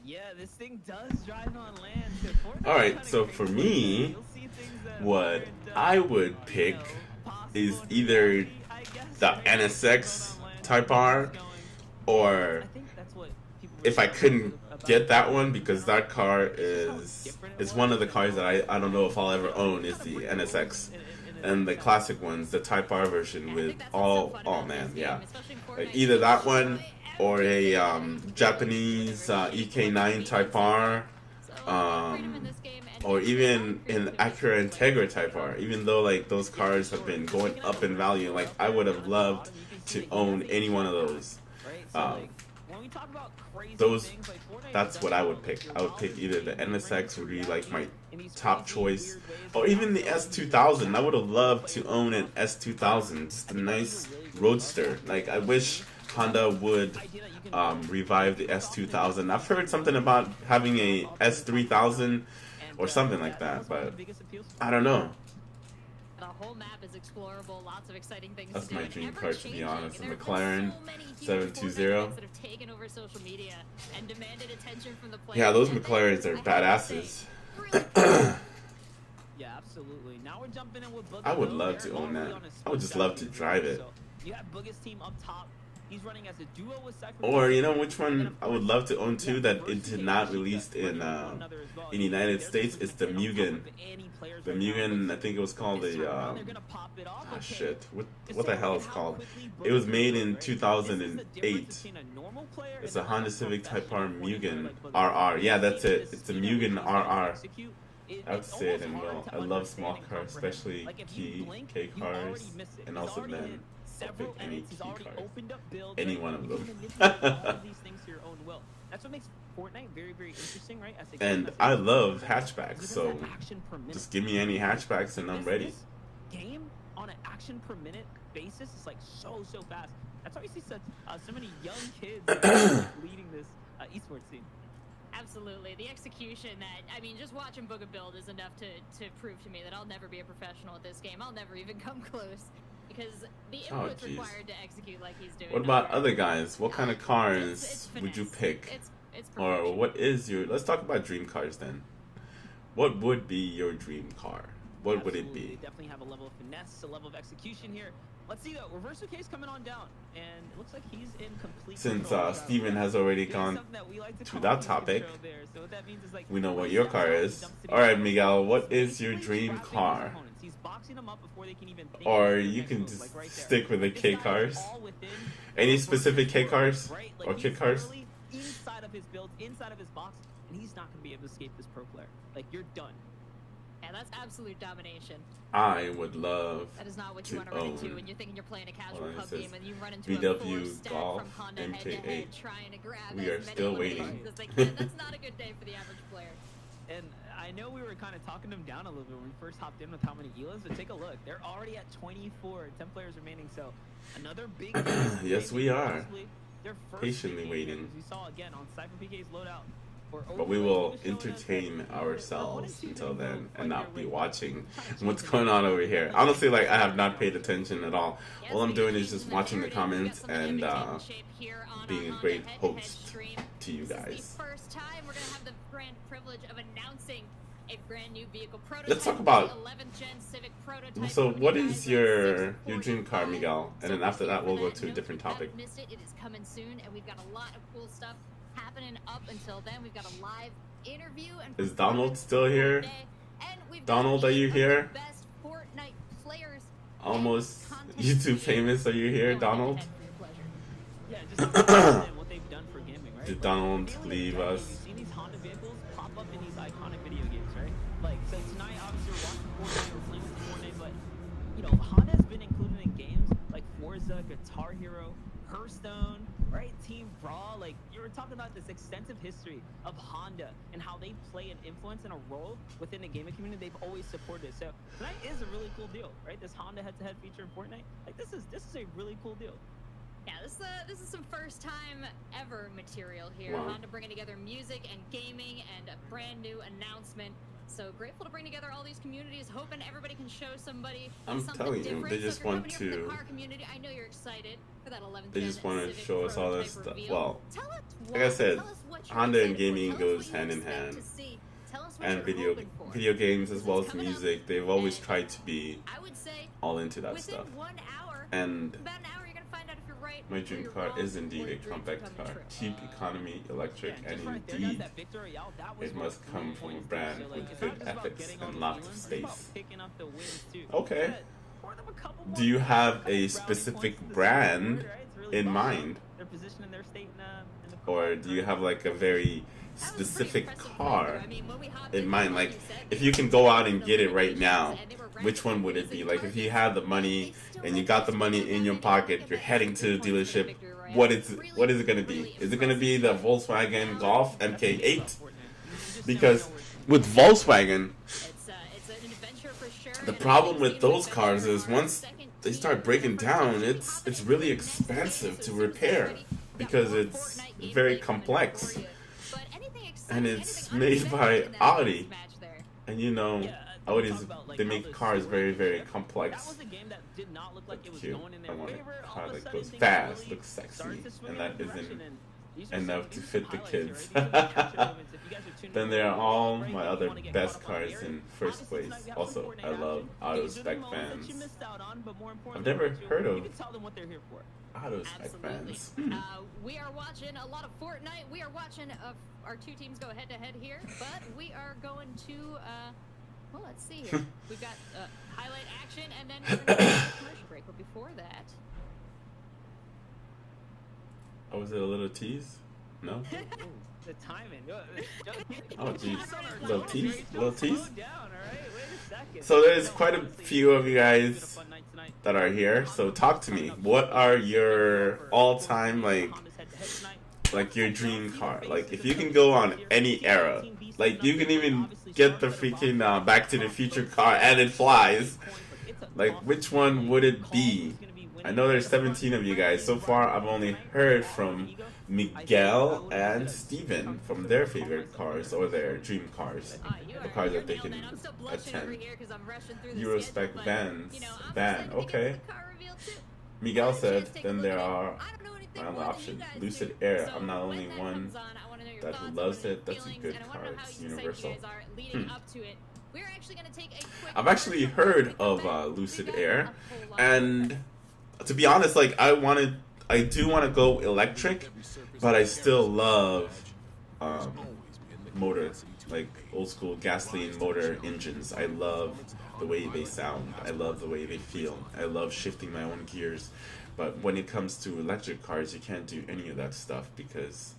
Yeah, this thing does drive on land. Alright, so for me, what I would pick is either the NSX Type R, or if I couldn't get that one, because that car is one of the cars that I don't know if I'll ever own, is the NSX. And the classic ones, the Type R version with oh man, yeah. Like either that one or a Japanese EK9 Type R, or even an Acura Integra Type R. Even though like those cars have been going up in value, like I would have loved to own any one of those. That's what I would pick. I would pick either the NSX would be like my top choice, or even the S2000. I would have loved to own an S2000, just a nice roadster. Like I wish Honda would revive the S2000. I've heard something about having a S3000 or something like that, but I don't know. The whole map is explorable, lots of exciting things. That's to my do. dream Ever car, to be changing. honest. A There have been McLaren so many huge 720. Fortnite that have taken over social media and demanded attention from the players. Yeah, those And McLarens they, are I have to badasses. say, really Yeah, absolutely. Now we're jumping in with Boogie. I would Bill. love They're to own already that. on a I would just split love to down drive here. it. So you have Boogie's team up top. He's running as a duo with Cypher. Or you know which one I would love to own too that it did not released in United States? It's the Mugen. The Mugen, I think it was called the shit. What the hell is it called? It was made in 2008. It's a Honda Civic Type R Mugen RR. Yeah, that's it. It's the Mugen RR. I would say it in will. I love small cars, especially K cars, and also then I'll pick any key cars. Any one of them. That's what makes Fortnite very, very interesting, right? And I love hatchbacks, so just give me any hatchbacks and I'm ready. This game on an action per minute basis is like so fast. That's why you see so many young kids leading this esports scene. Absolutely. The execution that, I mean, just watching Booga build is enough to prove to me that I'll never be a professional at this game. I'll never even come close. Because the inputs required to execute like he's doing. What about other guys? What kind of cars would you pick? Or what is your... Let's talk about dream cars then. What would be your dream car? What would it be? They definitely have a level of finesse, a level of execution here. Let's see though, reverse case coming on down, and it looks like he's in complete Since control. Steven has already gone to that topic, so what that means is, like, we know what your car is. Alright, Miguel, what is your dream car? He's boxing them up before they can even think Or of you their can next just move, like right there. stick with the This K guy is cars. all within Any the specific K first cars? right? Or Like, kit he's cars? literally inside of his build, inside of his box, and he's not going to be able to escape this pro player. Like, you're done. Yeah, that's absolute domination. I would love That is not what to you want to run into own. when you're thinking you're playing a casual Hold on, it pub says game and you run into VW a four-stat Golf from Honda MK8. head-to-head trying to grab We as are many still eliminations waiting. as they can. That's not a good day for the average player. And I know we were kind of talking them down a little bit when we first hopped in with how many Elas, but take a look. They're already at 24, 10 players remaining. So another big game. Yes, we are. Their first Patiently big game here, waiting. as we saw again on Cypher PK's loadout. But we will entertain ourselves until then and not be watching what's going on over here. Honestly, like, I have not paid attention at all. All I'm doing is just watching the comments and being a great host to you guys. This is the first time we're going to have the grand privilege of announcing a brand new vehicle prototype. Let's talk about. 11th gen Civic prototype. So, what is your dream car, Miguel? And then after that, we'll go to a different topic. Missed it. It is coming soon, and we've got a lot of cool stuff happening up until then. We've got a live interview. And Is Donald still here? And we've Donald, got are you here? best Fortnite players Almost YouTube famous. Are you here, Donald? Yeah, just understand what they've done for gaming, right? Did Donald leave us? We've seen these Honda vehicles pop up in these iconic video games, right? Like, so tonight, obviously, we're watching Fortnite, we're playing with Fortnite, but, you know, Honda's been included in games like Forza, Guitar Hero, Hearthstone, right? Team Raw. Like, you were talking about this extensive history of Honda and how they play an influence and a role within the gaming community. They've always supported. So tonight is a really cool deal, right? This Honda head-to-head feature in Fortnite. Like, this is a really cool deal. Yeah, this is some first time ever material here. Wow. Honda bringing together music and gaming and a brand new announcement. So grateful to bring together all these communities, hoping everybody can show somebody I'm something telling you, different. they So just if you're want coming here from to- the car community, I know you're excited for that 11th They gen just want to Civic show us all prototype this stuff. reveal. Well, Tell us like I why. said, Tell us what you're Honda and excited for. gaming Tell us goes what you hand in expect hand. to see. Tell us what And you're hoping for. video games as well as Coming up, music, they've always and tried to be I would say all into that within stuff. 1 hour, And about an hour, you're gonna find out if you're right. my or dream you're car wrong, is or indeed your a dreams are compact coming car, true. cheap economy, electric, Yeah, and just right there, indeed that Victory out, that was it what must come really from a points to. brand So, like, with it's good not just about ethics getting all and the lots of feelings, it's about space. picking up the wins too. Okay. Yeah, pour them a couple Do more you wins, have couple a brownie specific points to the brand scoreboard, right? It's really in fun. mind? Their position in their state in the Or do you have like a very That was a pretty specific impressive car playthrough. I mean, when we hopped in mind? like Like, you said, if they you were can go out and eliminations get it right now, and they were ranked which one would it as be? a Like, if you target. had the money They still and you had got the to money still in your had to pocket, get you're that heading to the extra points for dealership, victory royale. what is Really, what is it going to be? really Is it going to be the Volkswagen Golf MK8? You just never Because know where it's with Volkswagen, It's an adventure for sure. the and problem it with seems those like cars there is are once second they team start breaking first down, team it's combination really next to it, expensive so to as soon as it's repair ready, got because more it's Fortnite very gameplay coming complex. for you. But anything exciting, And it's anything made by unexpected in that Audi. match there? And you know, Yeah, Audi's, talk about, like, they how make the cars story very, is very there. That complex. was a game that did not look like it was Cute. going in I their want favor. a All car of a that sudden, goes things fast, really looks sexy, started to swing and in that their isn't direction, and these are enough some- to these are fit some the highlights here, kids. right? These are the capture moments. If you guys are tuning Then in there are right all now, my you other wanna get best caught up on cars the in air. first Obviously, place. tonight we have some Also, Fortnite I love action. auto These are the spec moments that fans. you missed out on, but more I've importantly, never too, heard you of can tell them what they're here for. auto spec Absolutely. fans. We are watching a lot of Fortnite. We are watching our two teams go head to head here, but we are going to. Well, let's see here. We've got highlight action, and then we're going to go to a commercial break. But before that, Oh, was it a little tease? No? The timing. Oh, geez. Little Little tease? Little tease? Slow down, all right? Wait a second. So there's No, quite a honestly, few of you it's been a guys fun night tonight. that are here. So talk to me. What are your all-time, like your dream car? Like, if you can go on any era, like you can even get the freaking Back to the Future car and it flies. Like, which one would it be? I know there's 17 of you guys. So far, I've only heard from Miguel and Steven from their favorite cars or their dream cars. The cars that they can attend. Eurospec vans. Van, okay. Miguel said, then there are my other option, Lucid Air. I'm not only one that who loves it, that's a good car. It's universal. I've actually heard of Lucid Air, and to be honest, like I do want to go electric, but I still love motor, like old school gasoline motor engines. I love the way they sound. I love the way they feel. I love shifting my own gears. But when it comes to electric cars, you can't do any of that stuff because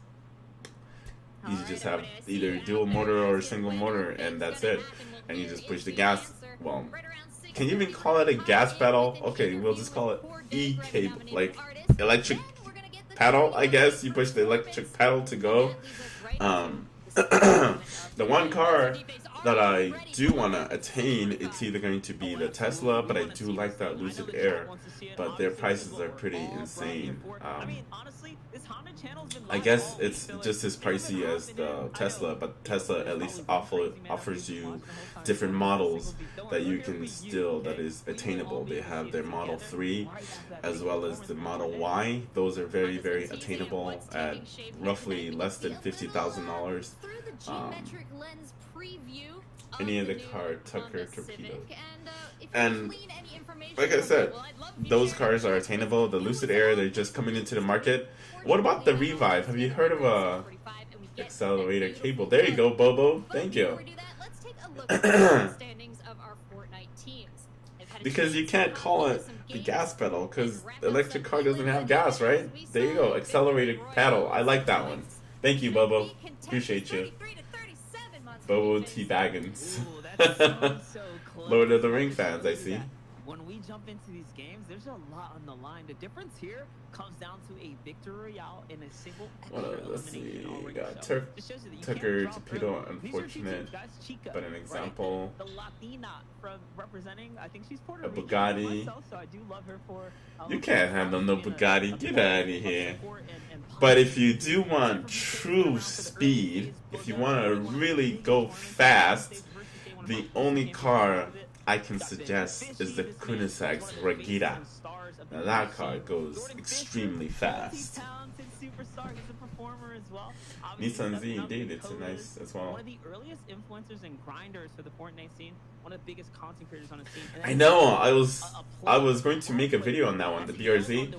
You just have either dual motor or single motor, and that's it. And you just push the gas. Well, can you even call it a gas pedal? Okay, we'll just call it e-cable, like electric pedal, I guess. You push the electric pedal to go. The one car that I do want to attain, it's either going to be the Tesla, but I do like that Lucid Air, but their prices are pretty insane. I guess it's just as pricey as the Tesla, but Tesla at least offers you different models that you can still, that is attainable. They have their Model 3 as well as the Model Y. Those are very, very attainable at roughly less than $50,000. Any of the car Tucker torpedoes. And like I said, those cars are attainable. The Lucid Air, they're just coming into the market. What about the Revive? Have you heard of a accelerator cable? There you go, Bobo. Thank you. Because you can't call it the gas pedal, because the electric car doesn't have gas, right? There you go, accelerated pedal. I like that one. Thank you, Bobo. Appreciate you. Bobo T. Baggins. Lord of the Ring fans, I see. When we jump into these games, there's a lot on the line. The difference here comes down to a victory royale in a single let's see. We got Tucker torpedo, unfortunate, but an example. The Latina from representing, I think she's Puerto A Rican Bugatti. myself, so I do love her for, You can't handle no Bugatti. Get out of here. But if you do want true speed, if you want to really go fast, the only car I can suggest is the Koenigsegg's Regida. Now that car goes extremely fast. Nissan Z, indeed, it's a nice as well. One of the earliest influencers and grinders for the Fortnite scene, one of the biggest content creators on the scene. I know, I was going to make a video on that one, the BRZ.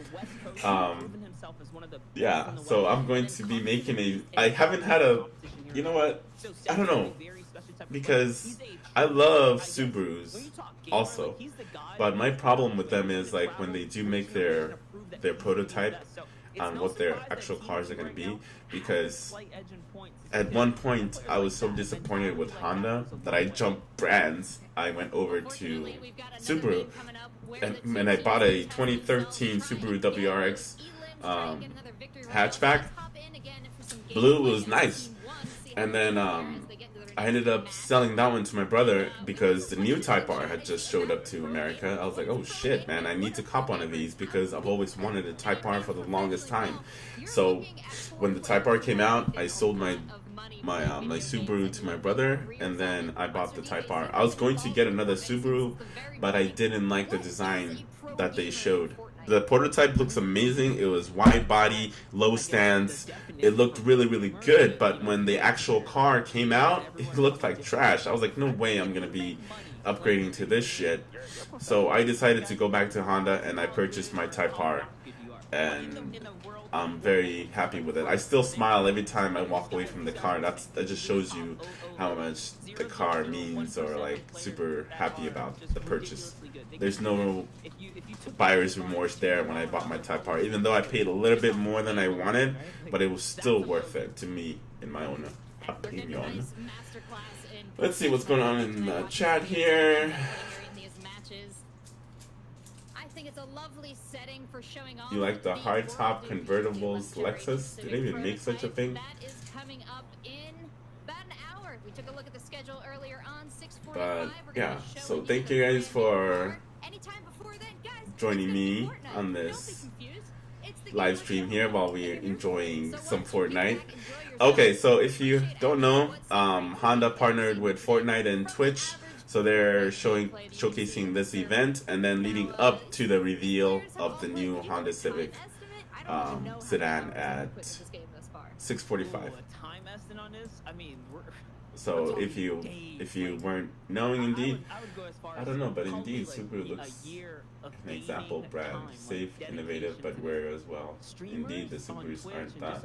Yeah, so I'm going to be making I haven't had a, you know what, I don't know, because I love Subarus also, but my problem with them is like when they do make their prototype on what their actual cars are going to be, because at one point I was so disappointed with Honda that I jumped brands. I went over to Subaru and I bought a 2013 Subaru WRX hatchback. Blue was nice, and then I ended up selling that one to my brother because the new Type R had just showed up to America. I was like, oh shit, man, I need to cop one of these because I've always wanted a Type R for the longest time. So when the Type R came out, I sold my Subaru to my brother, and then I bought the Type R. I was going to get another Subaru, but I didn't like the design that they showed. The prototype looks amazing. It was wide body, low stands. It looked really, really good, but when the actual car came out, it looked like trash. I was like, no way I'm going to be upgrading to this shit. So I decided to go back to Honda, and I purchased my Type R, and I'm very happy with it. I still smile every time I walk away from the car. That just shows you how much the car means, or like super happy about the purchase. There's no buyer's remorse there when I bought my Type R, even though I paid a little bit more than I wanted, but it was still worth it to me, in my own opinion. Let's see what's going on in the chat here. You like the hardtop convertibles Lexus? Did they even make such a thing? But yeah, so thank you guys for joining me on this live stream here while we're enjoying some Fortnite. Okay, so if you don't know, Honda partnered with Fortnite and Twitch, so they're showcasing this event, and then leading up to the reveal of the new Honda Civic sedan at 6:45. So if you weren't knowing, indeed, I don't know, but indeed Subaru looks an example brand, safe, innovative, but rare as well. Indeed, the Subarus aren't that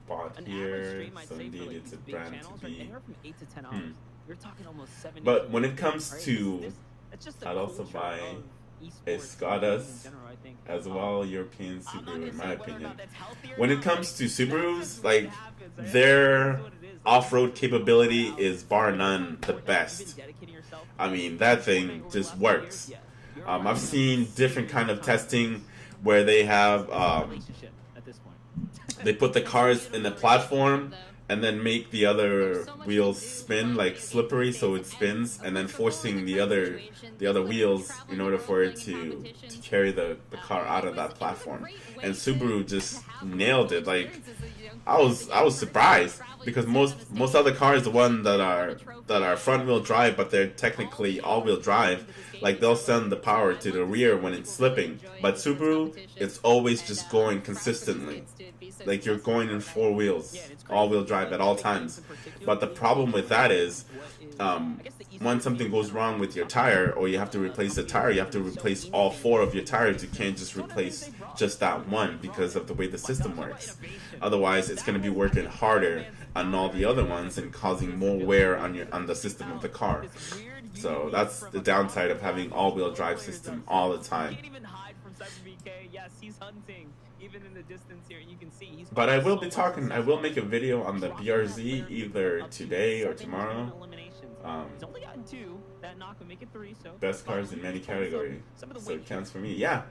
bought here, so indeed it's a brand to be. But when it comes to, I'd also buy It's esports got gaming us in general, I think. as well, European I'm not Subaru, gonna in my say whether or opinion. not that's healthy or When it not, comes like, to that's Subarus, just like, what happens, right? their That's what it is. Like, off-road it's capability about is bar Fortnite, none the Fortnite, best. you've been dedicating yourself I to mean, that Fortnite thing over the just last few years, works. yes. You're I've racking up seen different insane kind of amount of testing times. where they have It's a relationship at this point. they put the It's a cars in the beautiful platform relationship, though. and then make the other There's so much wheels to do spin playing like video games slippery these so days, it spins, and then for going forcing in the current other situations, the other people wheels traveling in the order world for it playing in to competitions. carry the car out of It that was a platform. great way And to Subaru just have nailed cool it. Like, experiences as a young I was person surprised travel, because you sit on a most stage, other cars, the one that win a are trophy, front wheel drive, but they're technically all wheel drive. Like, they'll send the power to the rear when it's slipping. But Subaru, it's always just going consistently. Like, you're going in four wheels, all wheel drive at all times. But the problem with that is, when something goes wrong with your tire, or you have to replace the tire, you have to replace all four of your tires. You can't just replace just that one because of the way the system works. Otherwise, it's going to be working harder on all the other ones and causing more wear on the system of the car. So that's the downside of having all-wheel drive system all the time. Can't even hide from CyberBK. Yes, he's hunting even in the distance here, and you can see he's. But I will be talking. I will make a video on the BRZ either today or tomorrow. He's only gotten 2. That knock would make it 3. So Best cars in any category, Some of the so weight it counts for me. Yeah,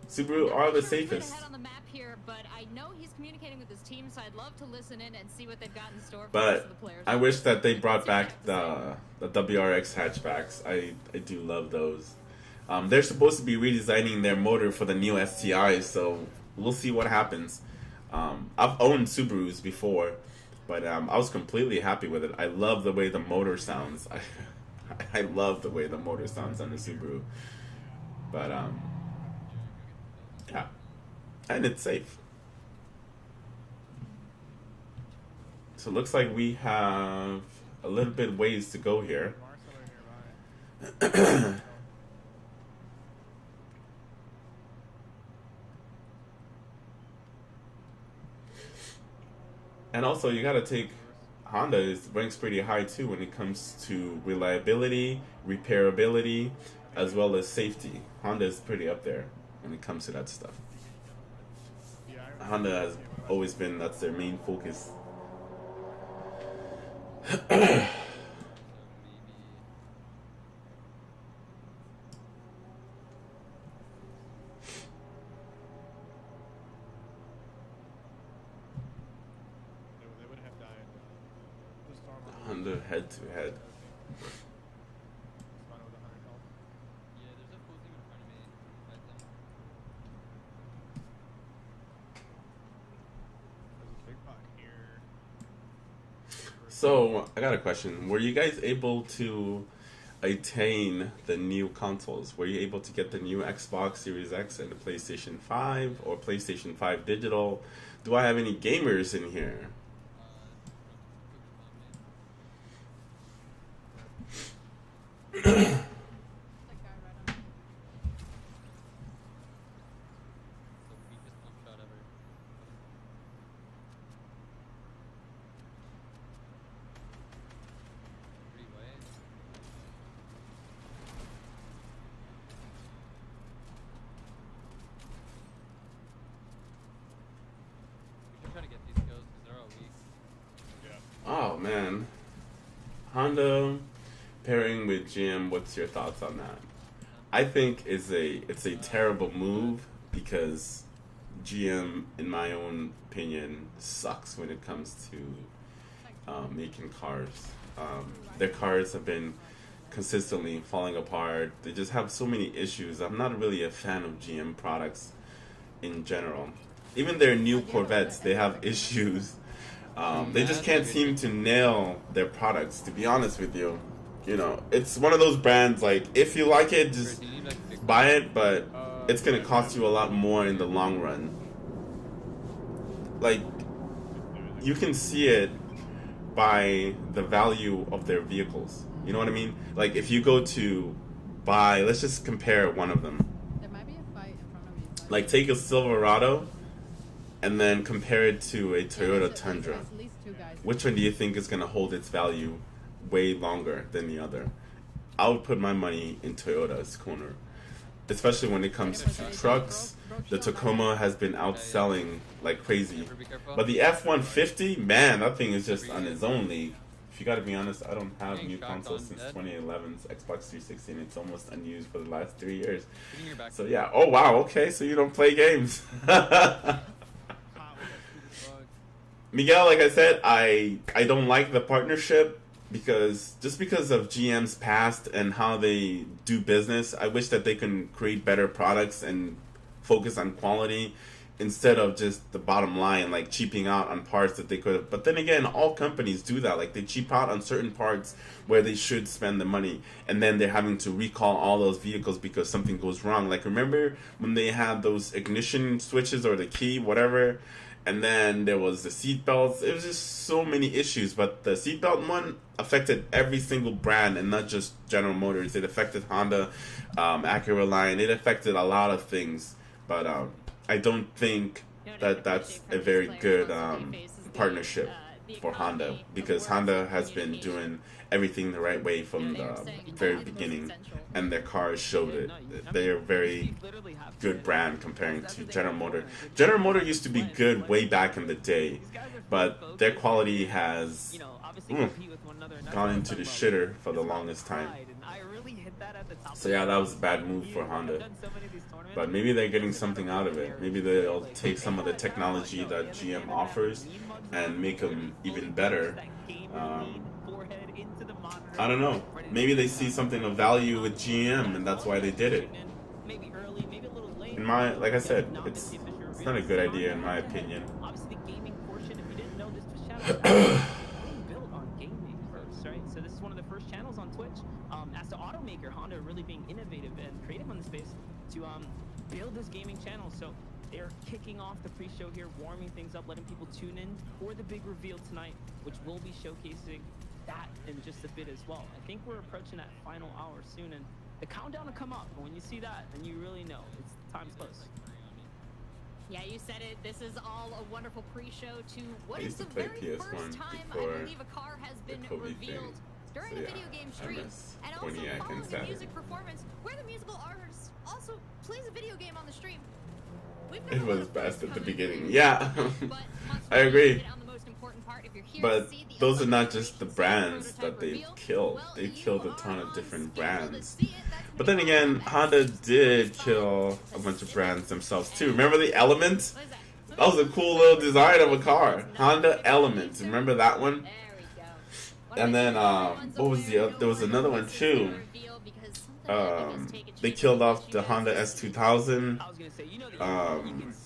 Subaru are the safest. On the map here, but I know he's communicating with his team, so I'd love to listen in and see what they've got in store for the rest But of the players. I wish that they brought back the WRX hatchbacks. I do love those. They're supposed to be redesigning their motor for the new STI, so we'll see what happens. I've owned Subarus before, but I was completely happy with it. I love the way the motor sounds. I love the way the motor sounds on the Subaru. But yeah, and it's safe. So it looks like we have a little bit ways to go here. And also, you gotta take Honda ranks pretty high too when it comes to reliability, repairability, as well as safety. Honda is pretty up there when it comes to that stuff. Honda has always been, that's their main focus. They would have died. The storm on Honda head to head. Spino with 100 health. Yeah, there's a full team in front of me. Fight them. There's a big pot here. So, I got a question. Were you guys able to attain the new consoles? Were you able to get the new Xbox Series X and the PlayStation 5 or PlayStation 5 Digital? Do I have any gamers in here? The weakest pump shot ever. Pretty way. We should try to get these kills because they're all weak. Yeah. Oh man. Honda pairing with GM, what's your thoughts on that? I think it's a terrible move because GM, in my own opinion, sucks when it comes to making cars. Their cars have been consistently falling apart. They just have so many issues. I'm not really a fan of GM products in general. Even their new Corvettes, they have issues. They just can't seem to nail their products, to be honest with you. You know, it's one of those brands, like, if you like it, just buy it, but it's going to cost you a lot more in the long run. Like, you can see it by the value of their vehicles. You know what I mean? Like, if you go to buy, let's just compare one of them. There might be a fight in front of you. But Like, take a Silverado and then compare it to a Toyota there's Tundra. at least 2 guys. Which one do you think is going to hold its value way longer than the other? I would put my money in Toyota's corner. especially when it comes to trucks, the Tacoma has been outselling like crazy. But the F-150, man, that thing is just on its own league. If you gotta be honest, I don't have new consoles since 2011's Xbox 360, and it's almost unused for the last 3 years. So yeah, oh wow, okay, so you don't play games. Miguel, like I said, I don't like the partnership because of GM's past and how they do business. I wish that they can create better products and focus on quality instead of just the bottom line, like cheaping out on parts that they could have. But then again, all companies do that. Like they cheap out on certain parts where they should spend the money, and then they're having to recall all those vehicles because something goes wrong. Like remember when they had those ignition switches or the key, whatever, and then there was the seat belts. It was just so many issues. But the seatbelt one affected every single brand and not just General Motors. It affected Honda, Acura line. It affected a lot of things. But I don't think that that's a very good partnership for Honda, because Honda has been doing everything the right way from the very beginning, and their cars showed it. They're a very good brand comparing to General Motors. General Motors used to be good way back in the day, but their quality has gone into the shitter for the longest time. So yeah, that was a bad move for Honda. But maybe they're getting something out of it. Maybe they'll take some of the technology that GM offers and make them even better. I don't know. Maybe they see something of value with GM, and that's why they did it. Like I said, it's not a good idea in my opinion. So this is one of the first channels on Twitch. As the automaker, Honda really being innovative and creative on the space to build this gaming channel. So they're kicking off the pre-show here, warming things up, letting people tune in for the big reveal tonight, which will be showcasing that in just a bit as well. I think we're approaching that final hour soon, and the countdown will come up. But when you see that, then you really know it's time's close. Yeah, you said it. This is all a wonderful pre-show to what I is used the to play very PS1 first time I before believe a car has been the Kobe revealed thing. during So a yeah, video game I stream. miss And also 20 following and the Saturn. music performance where the musical artist also plays a video game on the stream. It was best at the beginning. Yeah, I I agree. But those are not just the brands that they've killed. They've killed a ton of different brands. But then again, Honda did kill a bunch of brands themselves too. Remember the Element? That was a cool little design of a car. Honda Element. Remember that one? And then, what was the other? There was another one too. They killed off the Honda S2000.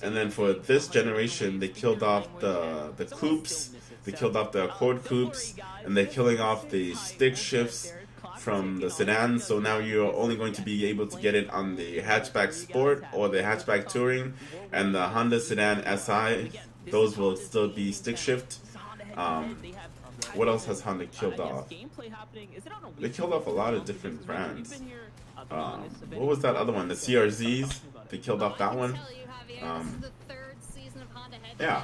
And then for this generation, they killed off the coupes. They killed off the Accord coupes, and they're killing off the stick shifts from the Sedan. So now you're only going to be able to get it on the hatchback Sport or the hatchback Touring, and the Honda Sedan SI. Those will still be stick shift. What else has Honda killed off? They killed off a lot of different brands. What was that other one? The CRZs. They killed off that one. Yeah.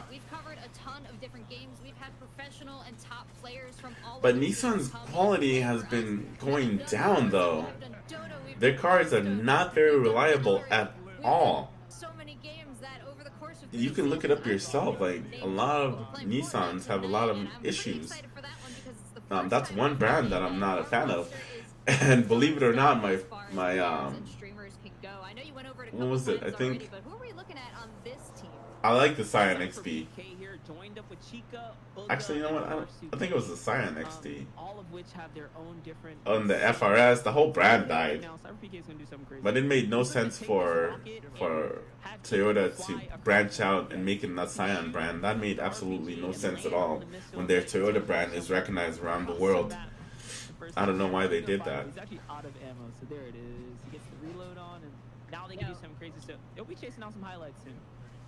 But Nissan's quality has been going down though. Their cars are not very reliable at all. You can look it up yourself. Like a lot of Nissans have a lot of issues. That's one brand that I'm not a fan of. And believe it or not, my what was it? I think I like the Scion XP. Actually, you know what? I think it was the Scion XD. On the FRS, the whole brand died. But it made no sense for Toyota to branch out and make it a Scion brand. That made absolutely no sense at all when their Toyota brand is recognized around the world. I don't know why they did that. He's actually out of ammo, so there it is. He gets the reload on, and now they can do something crazy. So they'll be chasing out some highlights soon.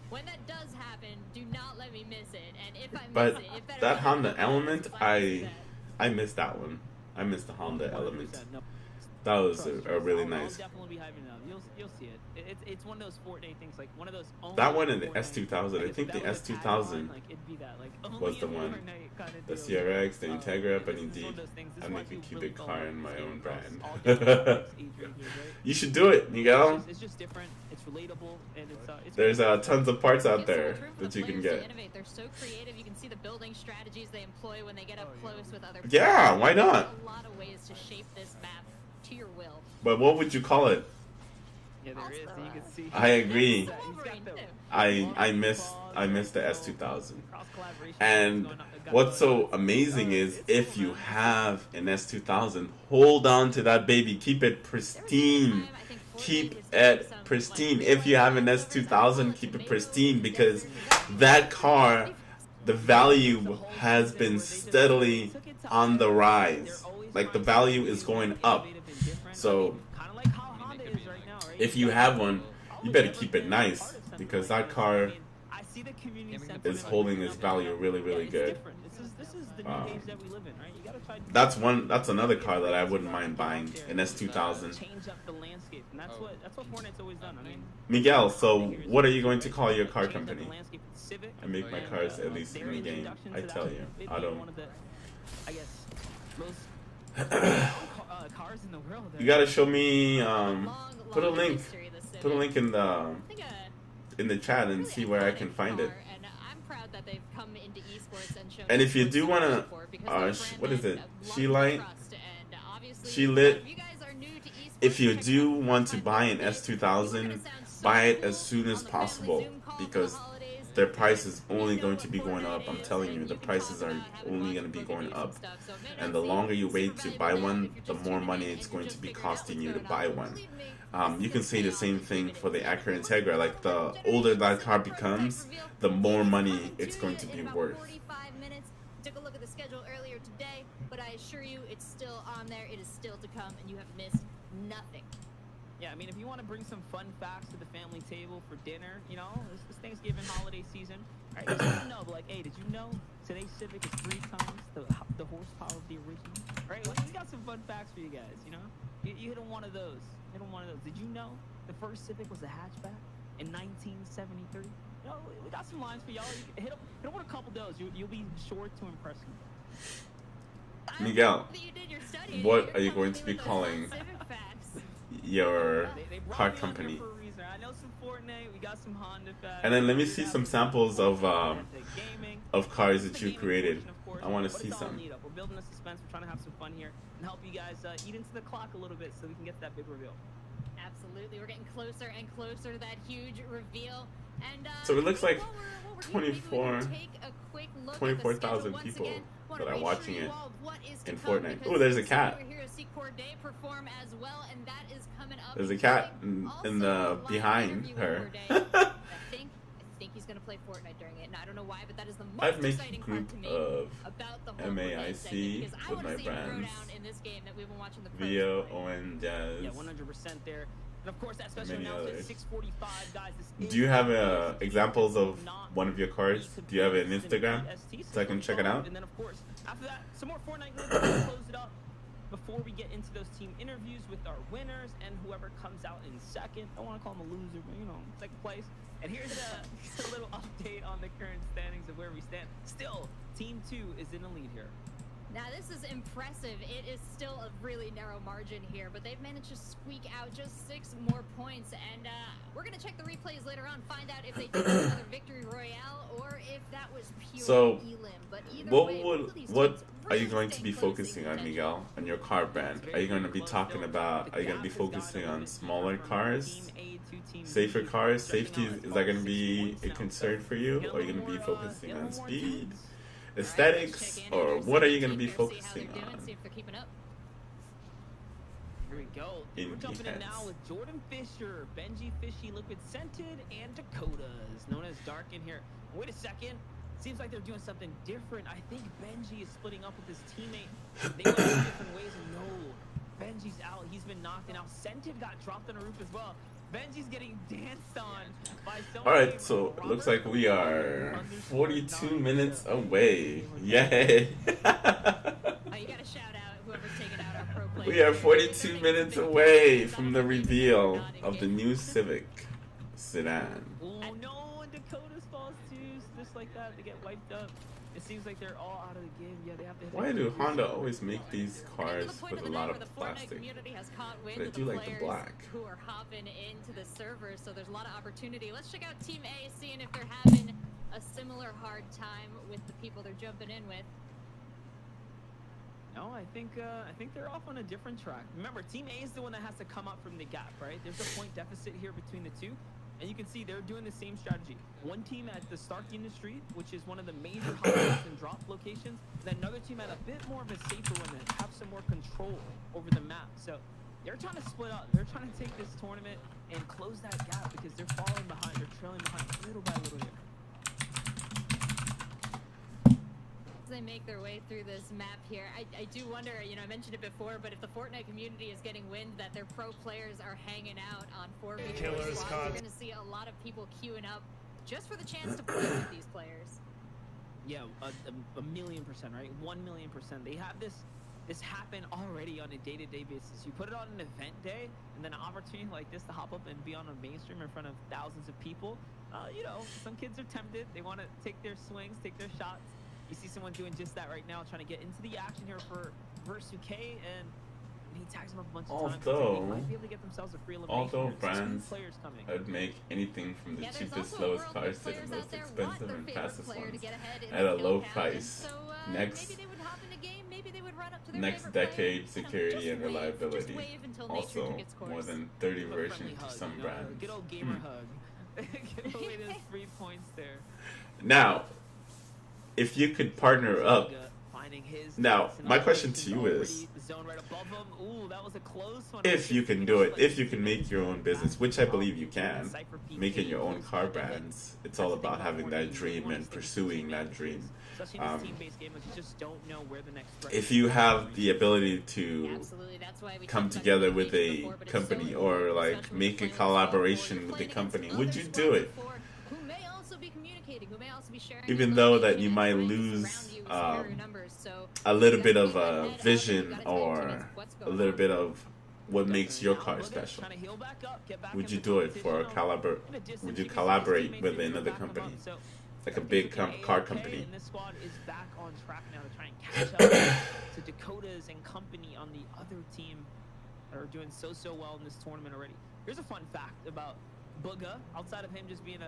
When that does happen, do not let me miss it. And if I But miss it, that Honda Element, I missed that one. I missed the Honda Element. That was Trust, a really I'll nice. definitely be hyping it up. You'll see it. It's one of those Fortnite things, like one of those. That one and the Fortnite- S2000. I like, think if the that was a S2000 tagline, like, it'd be that, like, was only the in one. Fortnite kinda The deal. CRX, the Integra, but This is one indeed, of those things. This I is why make a people Cubic really car follow in my this own game across brand. all different topics, Adrian here, right? You should do it, Miguel. It's just different. It's relatable, and it's. There's tons of parts out Gives so there much room for that the you can players to get. innovate. They're so creative. You can see the building strategies they employ when they get up close with other Yeah, players. why not? There's a lot of ways to shape this map to your will. But what would you call it? Yeah, there is. Also, You can see. I agree. He's got the- I miss the S2000. Cross-collaboration And going on- what's so amazing is if you have an S2000, hold on to that baby. Keep it pristine. Keep it pristine. If you have an S2000, keep it pristine, because that car, the value has been steadily on the rise. Like, the value is going up. So Kinda like how Honda is right now, right? if you have one, you better keep it nice, because that car I see the community is holding its value really, really it's good. different. This is the new age that we live in, right? You gotta try. That's another car that I wouldn't mind buying, an S2000. Change up the landscape, and that's what Fortnite's always done. I mean, Miguel, so what are you going to call your car change up the company? landscape with Civic, I make my and, cars at least their in the game. introduction I to tell that, you, it I being don't. one of the, I guess, most cars in the world. You gotta show me. Long Put a link. history of the Civic. Put a link in the I think, chat and really see where I iconic can find car, it. And I'm proud that they've come into esports and shown And if you esports do some wanna, support, because they're a brand what is that it? a lot She of Light? trust, and obviously, She Lit? if you guys are new to esports, If you check do out want to Fortnite buy an Live. S2000, People are gonna sound so buy it cool as soon as on the family possible, Zoom call for the because holidays. their price is only You know going what to be going up. I'm Fortnite telling is, you, and the can prices talk are about having only lots going of to be fun going videos up. stuff, so it may And not the longer you seem wait to super buy valuable one, if you're the just more tuning money in it's and going you're to just be figuring out costing what's you to going buy on. one. Believe me, You this can is say the chaos same and thing stupidity. for the But Acura once Integra. you Like, the generation older that seven car prototype becomes, reveal, the more it is money coming it's to going you to in be about worth. 45 minutes. Took a look at the schedule earlier today, but I assure you it's still on there. It is still to come, and you have missed nothing. Yeah, I mean, if you want to bring some fun facts to the family table for dinner, you know, this Thanksgiving holiday season, right? You just know, like, hey, did you know today's Civic is 3 times the horsepower of the original? Right? Well, we got some fun facts for you guys, you know? You hit on one of those. Hit on one of those. Did you know the first Civic was a hatchback in 1973? You know, we got some lines for y'all. You hit up with a couple of those. You'll be sure to impress me. Miguel, That you did your study. what You're are you coming going to me be with those calling Civic facts. your They brought car me on here company? for a reason. I know some Fortnite. We got some Honda facts. And then let me We see got some samples of gaming. cars This that is you the gaming created. portion, of course, I want to but see it's all some. lead up. We're building a suspense. We're trying to have some fun here and help you guys eat into the clock a little bit so we can get to that big reveal. Absolutely, we're getting closer and closer to that huge reveal. And So it looks like while we're here, maybe we can take a quick look at the 24,000 schedule once people again. Wanna that are reassure watching you it all what is to in come, Fortnite. because Ooh, there's a this cat. We're here to see Corday perform as well, and that is coming up. There's a cat Also, in a the live behind interview with her. Corday. I think he's gonna play Fortnite during it, and I don't know why, but that is the most I've made a exciting group part to me of about the whole MAIC Corday segment, because I with wanna my see him throw brands. down in this game that we've been watching the pros Vio, play. Owen, Jazz. Yeah, 100% there. And of course, that special many announcement, others. 6:45, guys. This Do you have is examples of not one of your cars? Do you have an Instagram so I can check it out? And then, of course, after that, some more Fortnite news. We'll close it up before we get into those team interviews with our winners and whoever comes out in second. I don't want to call them a loser, but, you know, second place. And here's a little update on the current standings of where we stand. Still, Team 2 is in the lead here. Now this is impressive. It is still a really narrow margin here, but they've managed to squeak out just 6 more points. And we're gonna check the replays later on, find out if they did another victory royale or if that was pure So, elim. But either What way, both of these what teams are you really going to staying be close in focusing on, contention. Miguel, on your car brand? Are you going to be talking about? Are you going to be focusing on smaller cars, safer cars? Safety is that going to be a concern for you, or are you going to be focusing on speed, aesthetics, or what are you going to be focusing on? See if they're keeping up. Here we go. In We're jumping in now defense. with Jordan Fisher, Benji Fishy, Liquid Scented, and Dakotas, known as Dark in here. Wait a second. Seems like they're doing something different. I think Benji is splitting up with his teammate. They went in different ways, and no. Benji's out. He's been knocked out. Scented got dropped on the roof as well. Benji's getting danced on by someone. All right, named so it looks Robert like we are _9. 42 minutes away. Yay! Oh, you gotta shout out whoever's taking out our pro players. We are 42 minutes away from the reveal of the new Civic Sedan. Oh no, and Dakota's falls too, just like that, they get wiped up. It seems like they're all out of the game. Yeah, they have to hit. Why do Honda always make these cars Point with of a the lot night of where the Fortnite plastic? community has caught wind But I of do the like the players black. who are hopping into the server, so there's a lot of opportunity. Let's check out Team A, seeing if they're having a similar hard time with the people they're jumping in with. No, I think they're off on a different track. Remember, Team A is the one that has to come up from the gap, right? There's a point deficit here between the two. And you can see they're doing the same strategy. One team at the start in the street, which is one of the major hotspots and drop locations. Then another team at a bit more of a safer one that have some more control over the map. So they're trying to split up. They're trying to take this tournament and close that gap because they're falling behind. They're trailing behind little by little here. They make their way through this map here. I do wonder, you know, I mentioned it before, but if the Fortnite community is getting wind that their pro players are hanging out on 4v4 Killers, squads, COD. you're going to see a lot of people queuing up just for the chance to play with these players. Yeah, a million percent, right? 1,000,000%. They have this happen already on a day-to-day basis. You put it on an event day, and then an opportunity like this to hop up and be on a mainstream in front of thousands of people. You know, some kids are tempted. They want to take their swings, take their shots. You see someone doing just that right now, trying to get into the action here for Versuke, and he tags him up a bunch of times. They might be able to get themselves a free elimination. Although There's brands two players coming. would make anything from the Yeah, there's cheapest, also a lowest world cars where to the players most out there want expensive their and favorite fastest player to ones get ahead in at the a kill low count. price. So, Next- maybe they would hop in the game, maybe they would run up to their Next favorite player. decade, You know, security just and wave, reliability. Just wave until nature Also, took its course. more than 30 Give a friendly versions for hug, some you know, brands. Good old gamer hug. Give away those 3 points there. Now, if you could partner up, Finding his Now, and my all question this to you already is, the zone right above him. Ooh, that was a close one. if you can do it, if you can make your own business, which I believe you can, making your own car brands, it's all about having that dream and pursuing that dream. Especially in this team-based game, like, you just don't know where the next threat If is. you have the ability to Absolutely, that's why we come talked about together with communication a before, but it's company so or important, like especially make a when you're playing collaboration with with the playing company, against would other you squads do it? before, who may also be communicating, who may also be sharing Even though that information you and might trying to lose surround you with superior numbers. So a little you bit gotta of keep your head up, vision you gotta tell your or teammates what's a going little on. bit of what makes your car Now, Booger special. trying to heal back up, get back Would in you the do it for a competition. In a distance, would you see his collaborate teammates with are gonna another back him up. company? So Like a I big think the car A-OK, company. And this squad is back on track now to try and catch up to Dakotas and company on the other team that are doing so well in this tournament already. Here's a fun fact about Booga, outside of him just being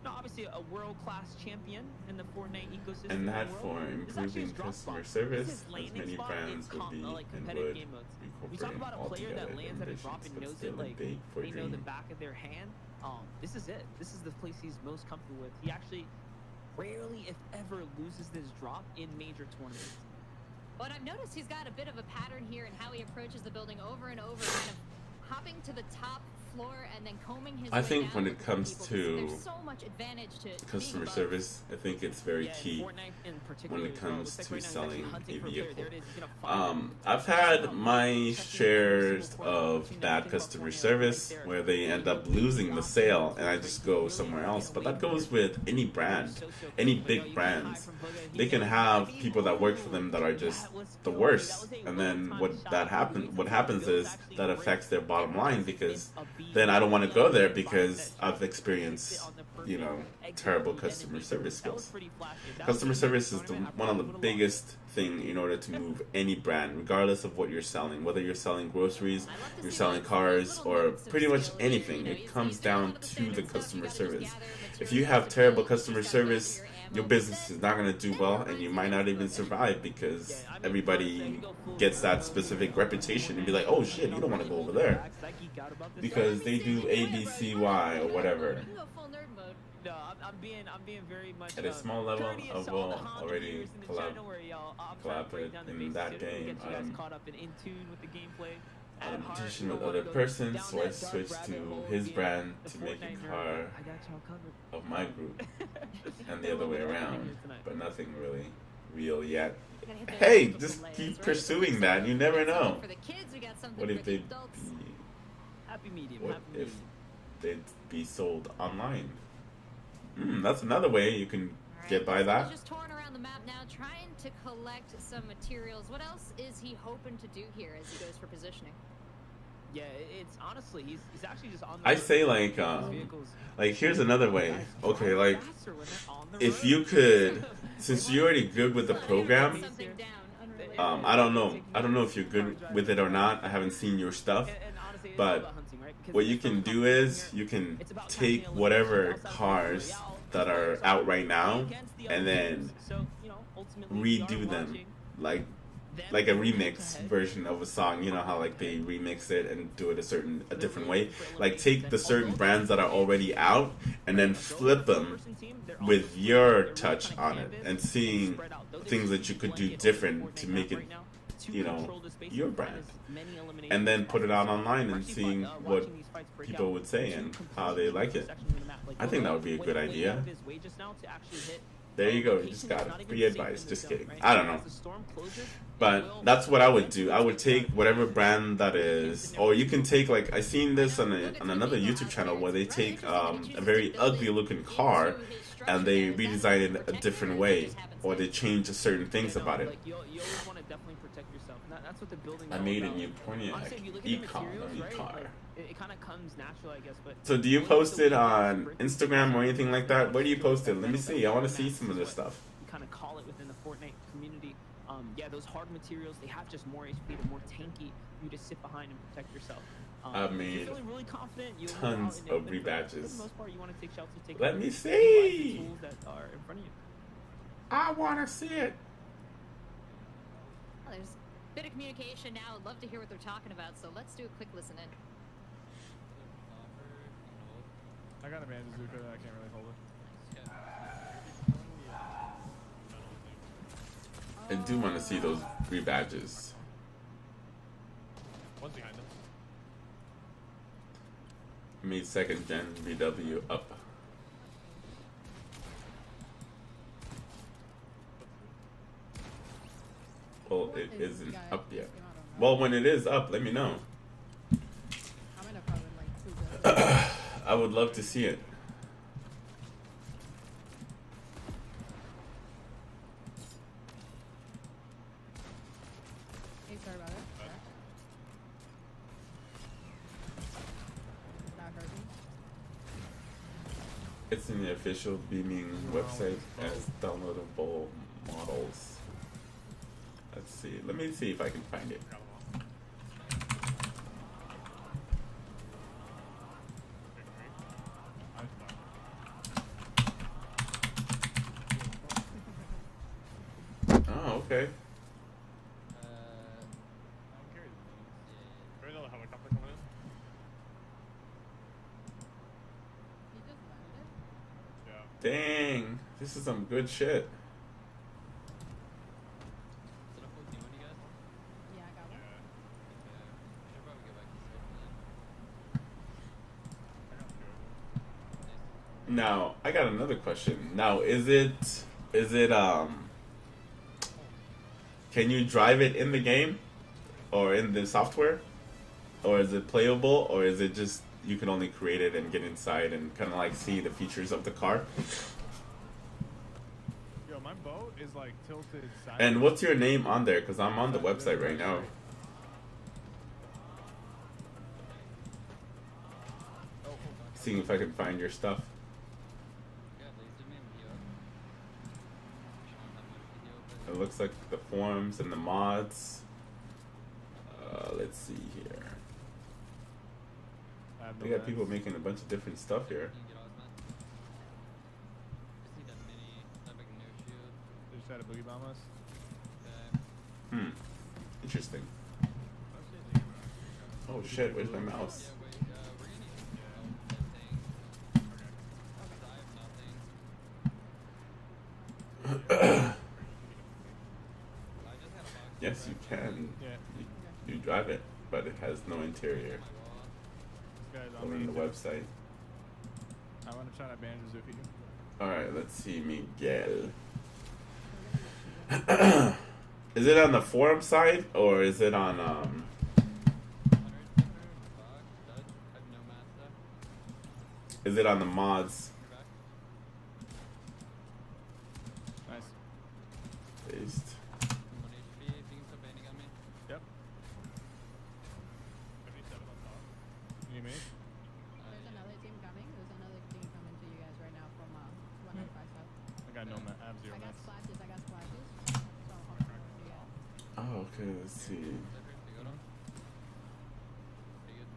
obviously a world-class champion in the Fortnite ecosystem. And that in the for world. This actually improving is drop customer spot. service, This is as landing many spot brands in would be like and competitive would game modes. We talk incorporate about a player altogether that lands at a ambitions, drop and but knows still it, a like big for they know the dream. back of their hand. This is it. This is the place he's most comfortable with. He actually rarely, if ever, loses this drop in major tournaments. But I've noticed he's got a bit of a pattern here in how he approaches the building over and over, kind of hopping to the top floor and then combing his I way think down when with it the comes people, to because there's so much advantage to customer being above. service, I think it's very Yeah, in key Fortnite in particular when it as well. comes Looks to like right now he's selling actually hunting a for a player. vehicle. There it is. He's gonna find him. I've had my shares of bad customer service where they end up losing the sale and I just go somewhere else. But that goes with any brand, any big brands. They can have people that work for them that are just the worst, and then what happens is that affects their bottom line, because then I don't want to go there because I've experienced, terrible customer service skills. Customer service is one of the biggest thing in order to move any brand, regardless of what you're selling. Whether you're selling groceries, you're selling cars, or pretty much anything, it comes down to the customer service. If you have terrible customer service, your business is not going to do well, and you might not even survive, because everybody gets that specific reputation and be like, oh shit, you don't want to go over there because they do A, B, C, Y, or whatever. You can go full nerd mode. No, I'm being very much At a small level, courteous I to all will the Honda already viewers in the channel where y'all, I'm trying to break down the in basics that here to game. get you guys caught up and in tune with the gameplay. I'm At heart, competition you with don't other wanna go persons, down so I that dark switched rabbit to hole his again. brand The to make Fortnite a nerd, car I got y'all covered. of my group, and the other way around, but nothing really real yet. Gotta hit those Hey, little just layers, keep right? pursuing that. You never know. For the kids, we got something What for if the they adults. Happy medium. What Happy if medium. they'd be sold online? That's another way you can All get by right, that. Just touring around the map now, trying to collect some materials. What else is he hoping to do here as he goes for positioning? Yeah, it's honestly, he's actually just on the I road. say like here's another way. Okay, like if you could, since you're already good with the program, Something down, unrelated. I don't know if you're good with it or not. I haven't seen your stuff, And honestly, it's all but about hunting, right? Because what you it's so can do complicated is here. you can It's about take timing, whatever elimination, all cars stuff, that are out right now and then so, you know, ultimately, we are redo them watching like them like a go remix head-to-head. version of a song. You know how like they remix it and do it a different way. Like take the certain brands that are already out and then flip them with your touch on it and seeing things that you could do different to make it, you know, your brand, and then put it out online and seeing what people would say and how they like it. I think that would be a good idea. There you go. You just got it. Free advice. Just kidding. I don't know. But that's what I would do. I would take whatever brand that is, or you can take like I seen this on another YouTube channel where they take a very ugly looking car and they redesign it a different way, or they change certain things about it. You always want to definitely protect yourself. That's what the building. I made a new Pontiac e-car. It kind of comes natural, I guess. But So do you post it on Instagram or anything like that? Where do you post it? Let me see. I want to see some of this stuff. You kind of call it within the Fortnite community. Yeah, those hard materials, they have just more HP, they're more tanky. You just sit behind and protect yourself. I made if you're feeling really confident, you'll tons go out of and rebadges. For the most part, you want to take shelter, take Let cover, me utilize see. the tools that are in front of you. I want to see it. Well, there's a bit of communication now. I'd love to hear what they're talking about, so let's do a quick listen in. I got a Bandizuka that I can't really hold it. I do want to see those rebadges. One's behind us. I made second gen VW up. Well, it isn't up yet. Well, when it is up, let me know. I'm in a car with like 2 bills. I would love to see it. Hey, sorry about it. Not hurting. It's in the official Beaming website as downloadable models. Let's see. Let me see if I can find it. Got them all. Oh, okay. I'm curious. There is another helicopter coming in. He just landed. Yeah. Dang. This is some good shit. Yeah, I got one. Now, I got another question. Now, is it can you drive it in the game or in the software? Or is it playable, or is it just you can only create it and get inside and kind of like see the features of the car? Yo, my boat is like tilted sideways. And what's your name on there? Because I'm on the website right now. Seeing if I can find your stuff. It looks like the forums and the mods. Let's see here. I have no They got bags. people making a bunch of different stuff here. They just had a boogie bomb us. Interesting. Oh shit, where's my mouse? Yes, you can. Yeah. You drive it, but it has no interior. This guy's Go on on the me. website. I want to try that Bandizuka. Alright, let's see, Miguel. Is it on the forum side or is it on is it on the mods? Nice. Paste. got no abs, zero I got mats. splashes. I got splashes. So yeah. Oh, okay. Let's see. You got on? Pretty good.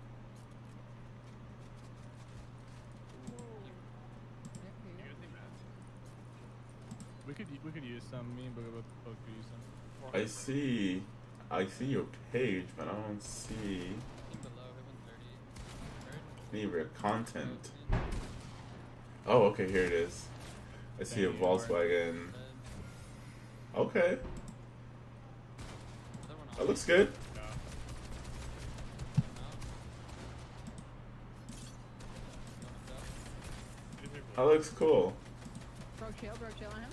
Yeah, here you go. We could use some. Me and Booga both could use some. I see your page, but I don't see Team below, hit 130. any of your content. Oh, okay, here it is. I see a Volkswagen. Okay, that looks good. Yeah. That looks cool. Bro, chill on him.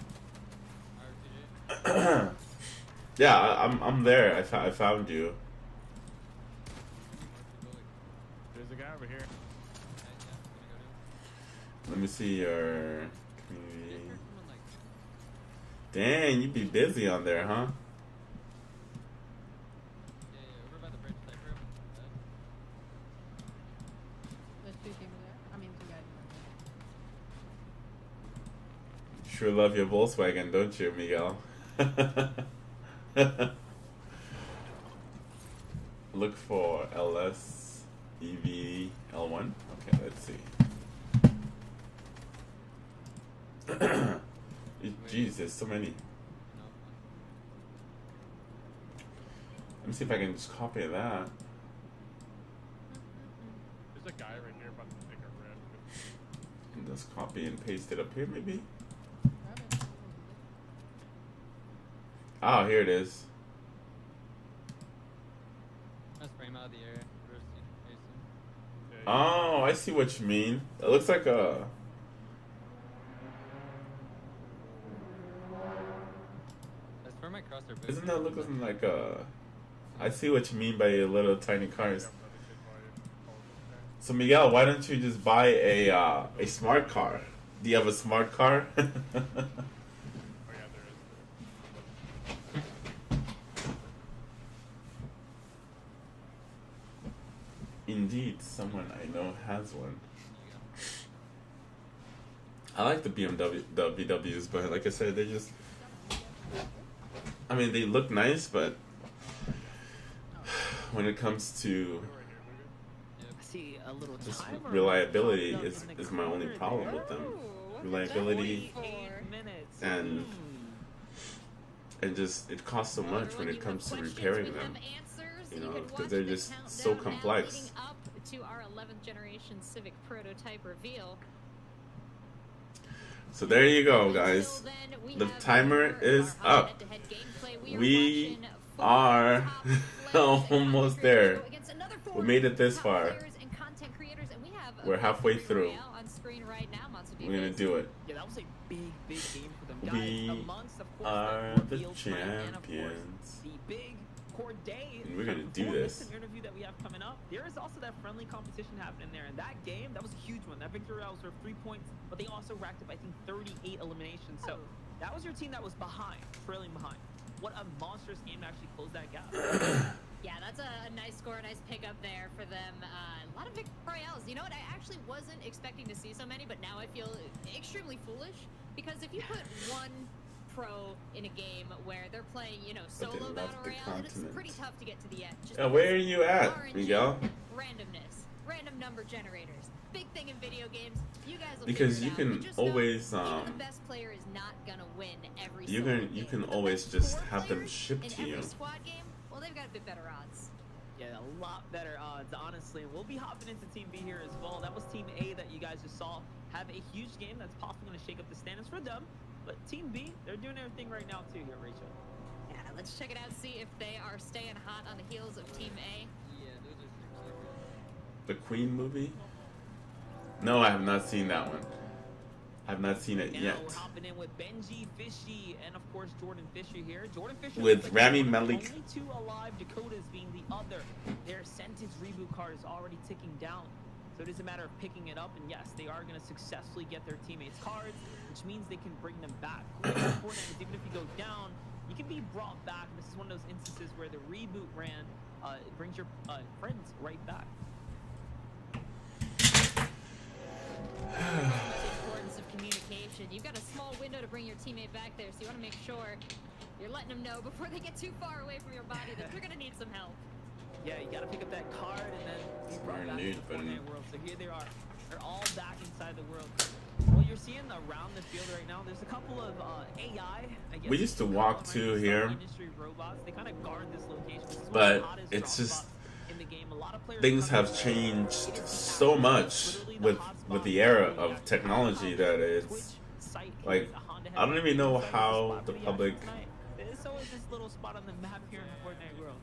Yeah, I'm there. I found you. There's a guy over here. Let me see your community. Dang, you be busy on there, huh? Over by the bridge, type room. There's two teams there. I mean, two guys. Sure love your Volkswagen, don't you, Miguel? Look for LS EV L1. Okay, let's see. Jeez, there's so many. Let me see if I can just copy that. There's a guy right here about to take a rip. And just copy and paste it up here, maybe? Grab it. Oh, here it is. Let's frame out of the air. Yeah, Oh, I see what you mean. It looks like a... That's for my crosser boost. Isn't that looking like a... I see what you mean by your little tiny cars. So Miguel, why don't you just buy a smart car? Do you have a smart car? Oh yeah, there is. Indeed, someone I know has one. I like the VWs, but like I said, they just... I mean, they look nice, but when it comes to I see a little just timer reliability popped up is in the my only corner problem there. with them. Ooh, Reliability 48 minutes. and just it costs so much when it comes to repairing them. You know, because they're just so complex. Up to our 11th generation Civic prototype reveal. So there you go, guys. The timer is up. We are almost there. We made it this far. We're halfway through. We're gonna do it. Yeah, that was a big game for them. We Guys, amongst, of course, are that the Field Plan and, of course, champions. the big Corday And we're gonna do performance this. and interview that we have coming up. There is also that friendly competition happening there. And that game, that was a huge one. That victory was worth 3 points, but they also racked up, I think, 38 eliminations. So that was your team that was behind, trailing behind. What a monstrous game to actually close that gap. Yeah, that's a nice score, a nice pickup there for them. A lot of victory royales. You know what? I actually wasn't expecting to see so many, but now I feel extremely foolish because if you put one pro in a game where they're playing, you know, But they solo left battle the royale, it's continent. pretty tough to get to the end. Just Yeah, where are because you at, RNG, Miguel? Randomness, random number generators, big thing in video games. You guys will Because figure you it can out. But just know, always, even the best player is not gonna win every you solo can game. can The always best just core have them players shipped in to every you. squad game, well, they've got a bit better odds. Yeah, a lot better odds, honestly. And we'll be hopping into Team B here as well. That was Team A that you guys just saw have a huge game that's possibly going to shake up the standings for them. But Team B, they're doing their thing right now too here, Rachel. Yeah, let's check it out, see if they are staying hot on the heels of Team A. Yeah, those are super The Queen movie? No, I have not seen that one. I've not seen it Now yet. we're hopping in with Benji Fishy and of course Jordan Fisher here. Jordan Fisher With looks like Rami he's one of Malek. Only two alive, Dakota's being the other. Their sentence reboot card is already ticking down. So it is a matter of picking it up, and yes, they are going to successfully get their teammates' cards, which means they can bring them back. Cool thing about Fortnite is even if you go down, you can be brought back. This is one of those instances where the reboot ran brings your friends right back. The importance of communication position. You've got a small window to bring your teammate back there, so you want to make sure you're letting them know before they get too far away from your body that they're going to need some help. Yeah, you gotta pick up that card and then be brought back to the Fortnite world. So here they are. They're all back inside the world. What you're seeing around the field right now, there's a couple of AI, I guess. We used to walk to here, They kind of guard this location. This is but one of the hottest it's drop just spots in the game. A lot of players things come have in, changed it is so much literally the with hotspot the era of of technology that Which it's site is like the Honda I don't even know headquarters? how Spot the for public. action tonight. There's always this little spot on the map here in the Fortnite world.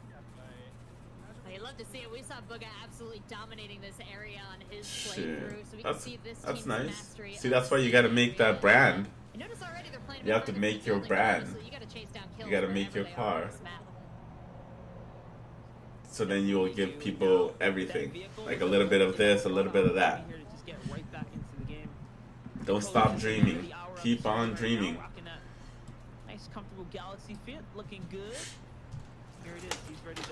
I'd love to see it. We saw Booga absolutely dominating this area on his Shit. playthrough, so we can That's see this that's team's nice. mastery See, of that's why you this got to make area. that brand. I notice already they're playing You have to further make your building brand. so you gotta chase down kills You gotta make wherever your they are car. on this map. So then you will give people everything, like a little bit of this, a little bit of that. Don't stop dreaming. Keep on dreaming. Nice, comfortable Galaxy fit, looking good. Here it is. He's ready to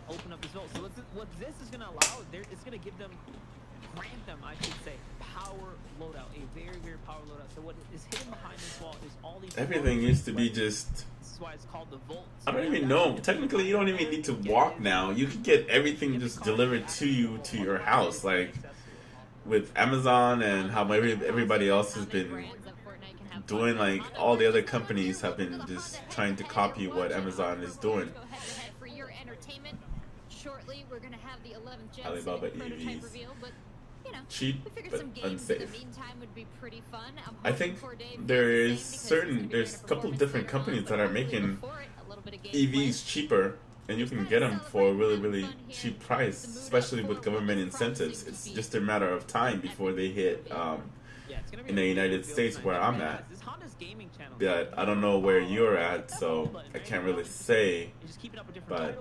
open up his vault. So what this is going to allow, it's going to give them, grant them, I should say, power loadout, a very, very power loadout. So what is hidden behind this wall is all these. Everything used to be just. This is why it's called the vault. I don't even know. Technically, you don't even need to walk now. You can get everything just delivered to you to your house, like with Amazon and how everybody else has been doing. Like all the other companies have been just trying to copy what Amazon is doing. For your entertainment, shortly we're gonna have the 11th gen Alibaba Civic prototype EVs. reveal, but you know, Cheap we figured but some games unsafe. in the meantime would be pretty fun. I think there is there's a couple of different companies that are making EVs cheaper, and you can get them for a really, really cheap price, especially with government incentives. It's just a matter of time before they hit in the United States where I'm at. But I don't know where you're at, so I can't really say. But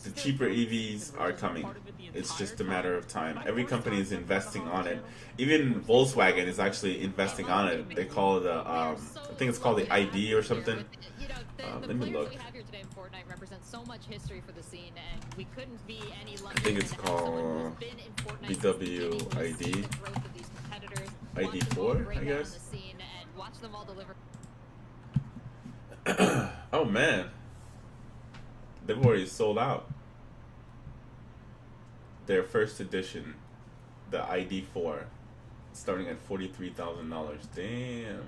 the cheaper EVs are coming. It's just a matter of time. Every company is investing on it. Even Volkswagen is actually investing on it. They call it I think it's called the ID or something. Let me look. I think it's called VW ID. ID4, I guess. Oh man, they've already sold out. Their first edition, the ID4, starting at $43,000. Damn,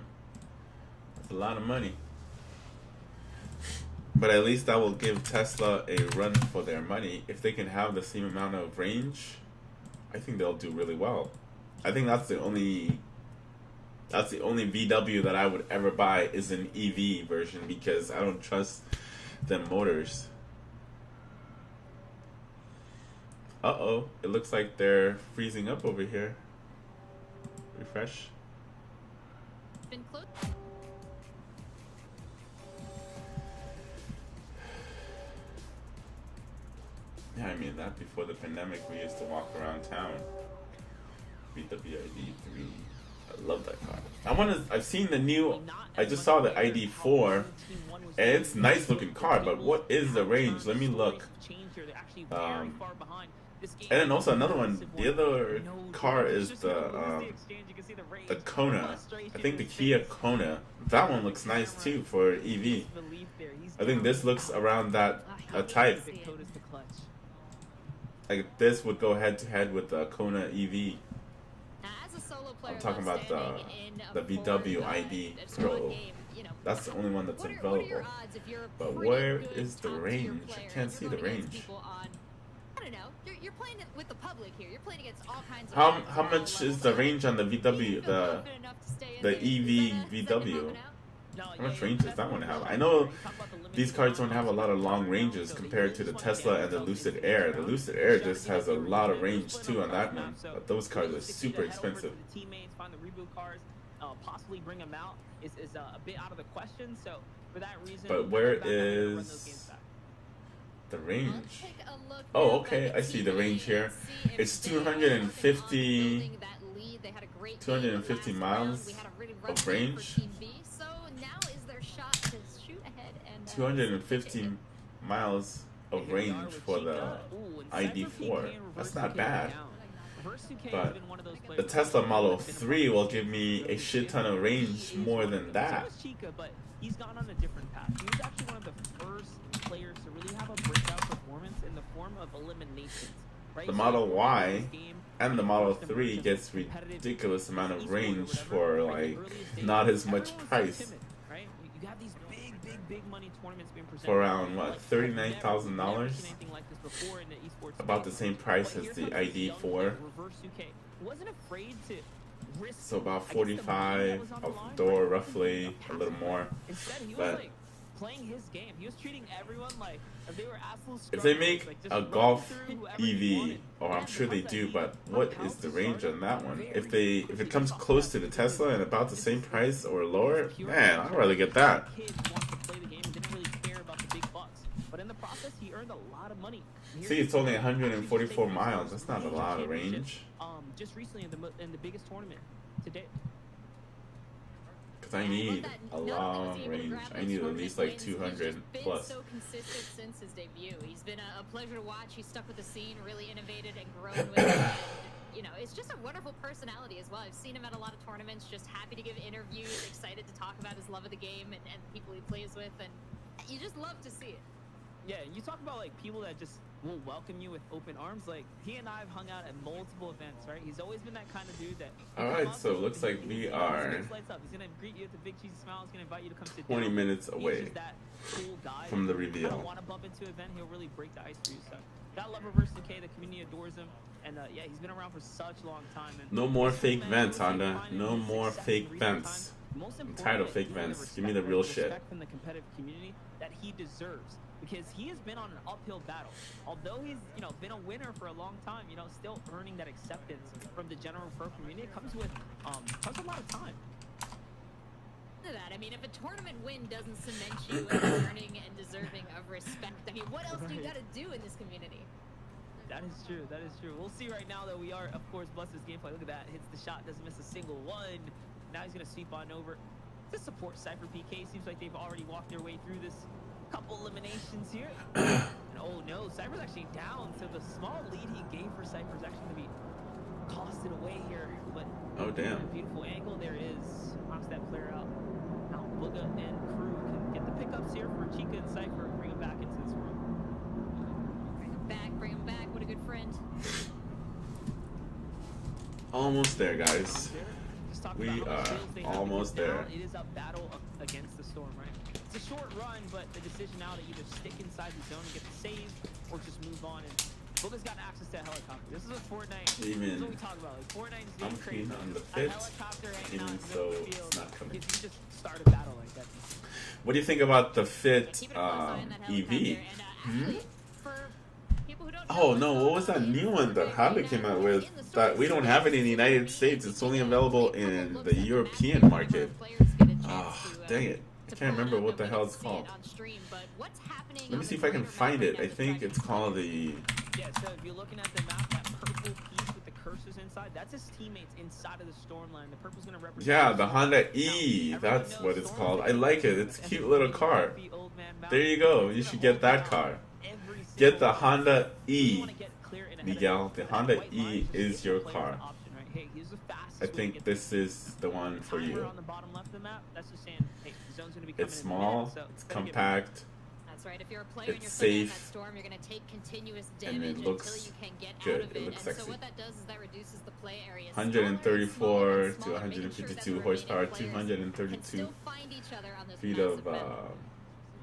that's a lot of money. But at least that will give Tesla a run for their money. If they can have the same amount of range, I think they'll do really well. I think that's the only VW that I would ever buy is an EV version because I don't trust them motors. Uh-oh, it looks like they're freezing up over here. Refresh. Yeah, I mean that before the pandemic we used to walk around town. VW ID3. I love that car. I've seen the new, I just saw the ID4, and it's a nice looking car, but what is the range? Let me look. And then also another one, the other car is the Kona. I think the Kia Kona. That one looks nice too for EV. I think this looks around that type. Like this would go head to head with the Kona EV. I'm talking about the VW ID Pro. That's the only one that's available. But where is the range? I can't see the range. I don't know. You're playing it with the public here. You're playing against all kinds of. How much is the range on the VW, the EV VW? How much range does that one have? I know these cars don't have a lot of long ranges compared to the Tesla and the Lucid Air. The Lucid Air just has a lot of range too on that one, but those cars are super expensive. Possibly bring them out is a bit out of the question. So for that reason, but where is the range? Oh, okay, I see the range here. It's 250 miles of range. 250 miles of range for the ID4. That's not bad. Reverse 2K has But been one of those the players. Tesla Model 3 will give me a shit ton of range more than that. So was Chica, but he's gone on a different path. He was actually one of the first players to really have a breakout performance in the form of eliminations. Right? The So Model in Y this game, and the Model first 3 emergence gets of competitive ridiculous amount of esport or range whatever, for right, the like earliest days, not as much everyone was so price. timid, right? You have these big money tournaments being presented. For around what, Like, $39,000? never seen anything like this before in the esports About the space. same price But as here the comes this young ID4. kid, Reverse 2K, who wasn't afraid to risk, So about I guess, the money that 45 was on the off line, the door, right? roughly, a little more. Instead, he was But like playing his game. He was treating everyone like if they were absolute if they strugglers, make like, just a run Golf through whoever you EV, wanted. or I'm Yeah, sure they because do, that but EV what from is the house range started on that one? very If they if it comes quickly. close to the Tesla and about the It's same just- price or it's lower, pure man, I'd passion. rather get that. Kid who wants to play the game and didn't really care about the big bucks. But in the process, he earned a lot of money. Here See, he it's only is, actually 144 taking his miles. first That's not a major lot of championship, range. Just recently in the biggest tournament to date. Because I need a long range. I need at least like 200 plus. So consistent since his debut. He's been a pleasure to watch. He's stuck with the scene, really innovated and grown with it. And, you know, it's just a wonderful personality as well. I've seen him at a lot of tournaments, just happy to give interviews, excited to talk about his love of the game and people he plays with, and you just love to see it. Yeah, you talk about like people that just will welcome you with open arms. Like he and I have hung out at multiple events, right? He's always been that kind of dude that. All right, so it looks like we are Lights up. He's gonna greet you with a big cheesy smile. He's gonna invite you to come sit 20 down. minutes He's away just that cool guy from the that reveal. I don't want to bump into an event. He'll really break the ice for you. So, gotta love Reverse 2K. The community adores him, and yeah, he's been around for such a long time. And No more this fake man vents, really Honda. finding No his more success fake in recent vents. times. Most I'm tired of importantly, fake he's earned vents. Give me the respect, real right? shit. Respect from the competitive community that he deserves, because he has been on an uphill battle. Although he's, been a winner for a long time, still earning that acceptance from the general pro community, it comes with a lot of time. That. I mean, if a tournament win doesn't cement you as earning and deserving of respect, I mean, what else do you got to do in this community? That is true. That is true. We'll see right now, though. We are, of course, Buster's gameplay. Look at that. Hits the shot, doesn't miss a single one. Now he's going to sweep on over to support Cypher PK. Seems like they've already walked their way through this. Couple eliminations here. And oh no, Cypher's actually down. So the small lead he gave for Cypher is actually going to be tossed it away here. But Oh, damn. beautiful angle there is. Knocks that player out. Now Booga and crew can get the pickups here for Chica and Cypher and bring him back into this room. Bring him back. What a good friend. Almost there, guys. Just talk We about how much are skills they have, almost because there. now it is a battle against the storm, right? It's a short run, but the decision now to either stick inside the zone and get the save, or just move on. And Booga's got access to a helicopter. This is what Fortnite. This is what we talk about. Like Fortnite is I'm being crazy. keen on the A fit, helicopter hanging out even in the so middle of the field. it's not coming. You can just start a battle like that. What do you think about the Yeah, Fit keep it a close eye on that EV? helicopter. And actually, for people who don't know Oh what's no, going what was on that in new one that Fortnite Honda right came now, out in with the story, that we don't have it in the United States? It's only available in the European market. Ah, dang it. I can't remember what the hell it's called. Let me see if I can find it. I think it's called the... Yeah, so if you're looking at the map, that purple piece with the cursors inside, that's his teammates inside of the Stormline. The purple's gonna represent... Yeah, the Honda Now, E. everyone That's knows what it's Storm's called. I gonna like be it. It's a the cute little car. MVP old man There you go. You should get that car. Every Get single the time. Honda You E. wanna get clear and ahead of Miguel, him. the That Honda white line E just is gives your the players car. an option, right? Hey, here's the fastest I way to think get this is the one for timer you. on the bottom left of the map. That's just saying, hey, the zone's gonna be coming It's in a minute, small, so it's better get compact, That's right. If you're a player and It's you're playing in that safe, storm, you're going to take continuous and it damage looks until you can get good. out of It it. looks And sexy. so what that does is that reduces the play area. 134 to 152 horsepower, Can 232 still find each other on this feet massive of, map.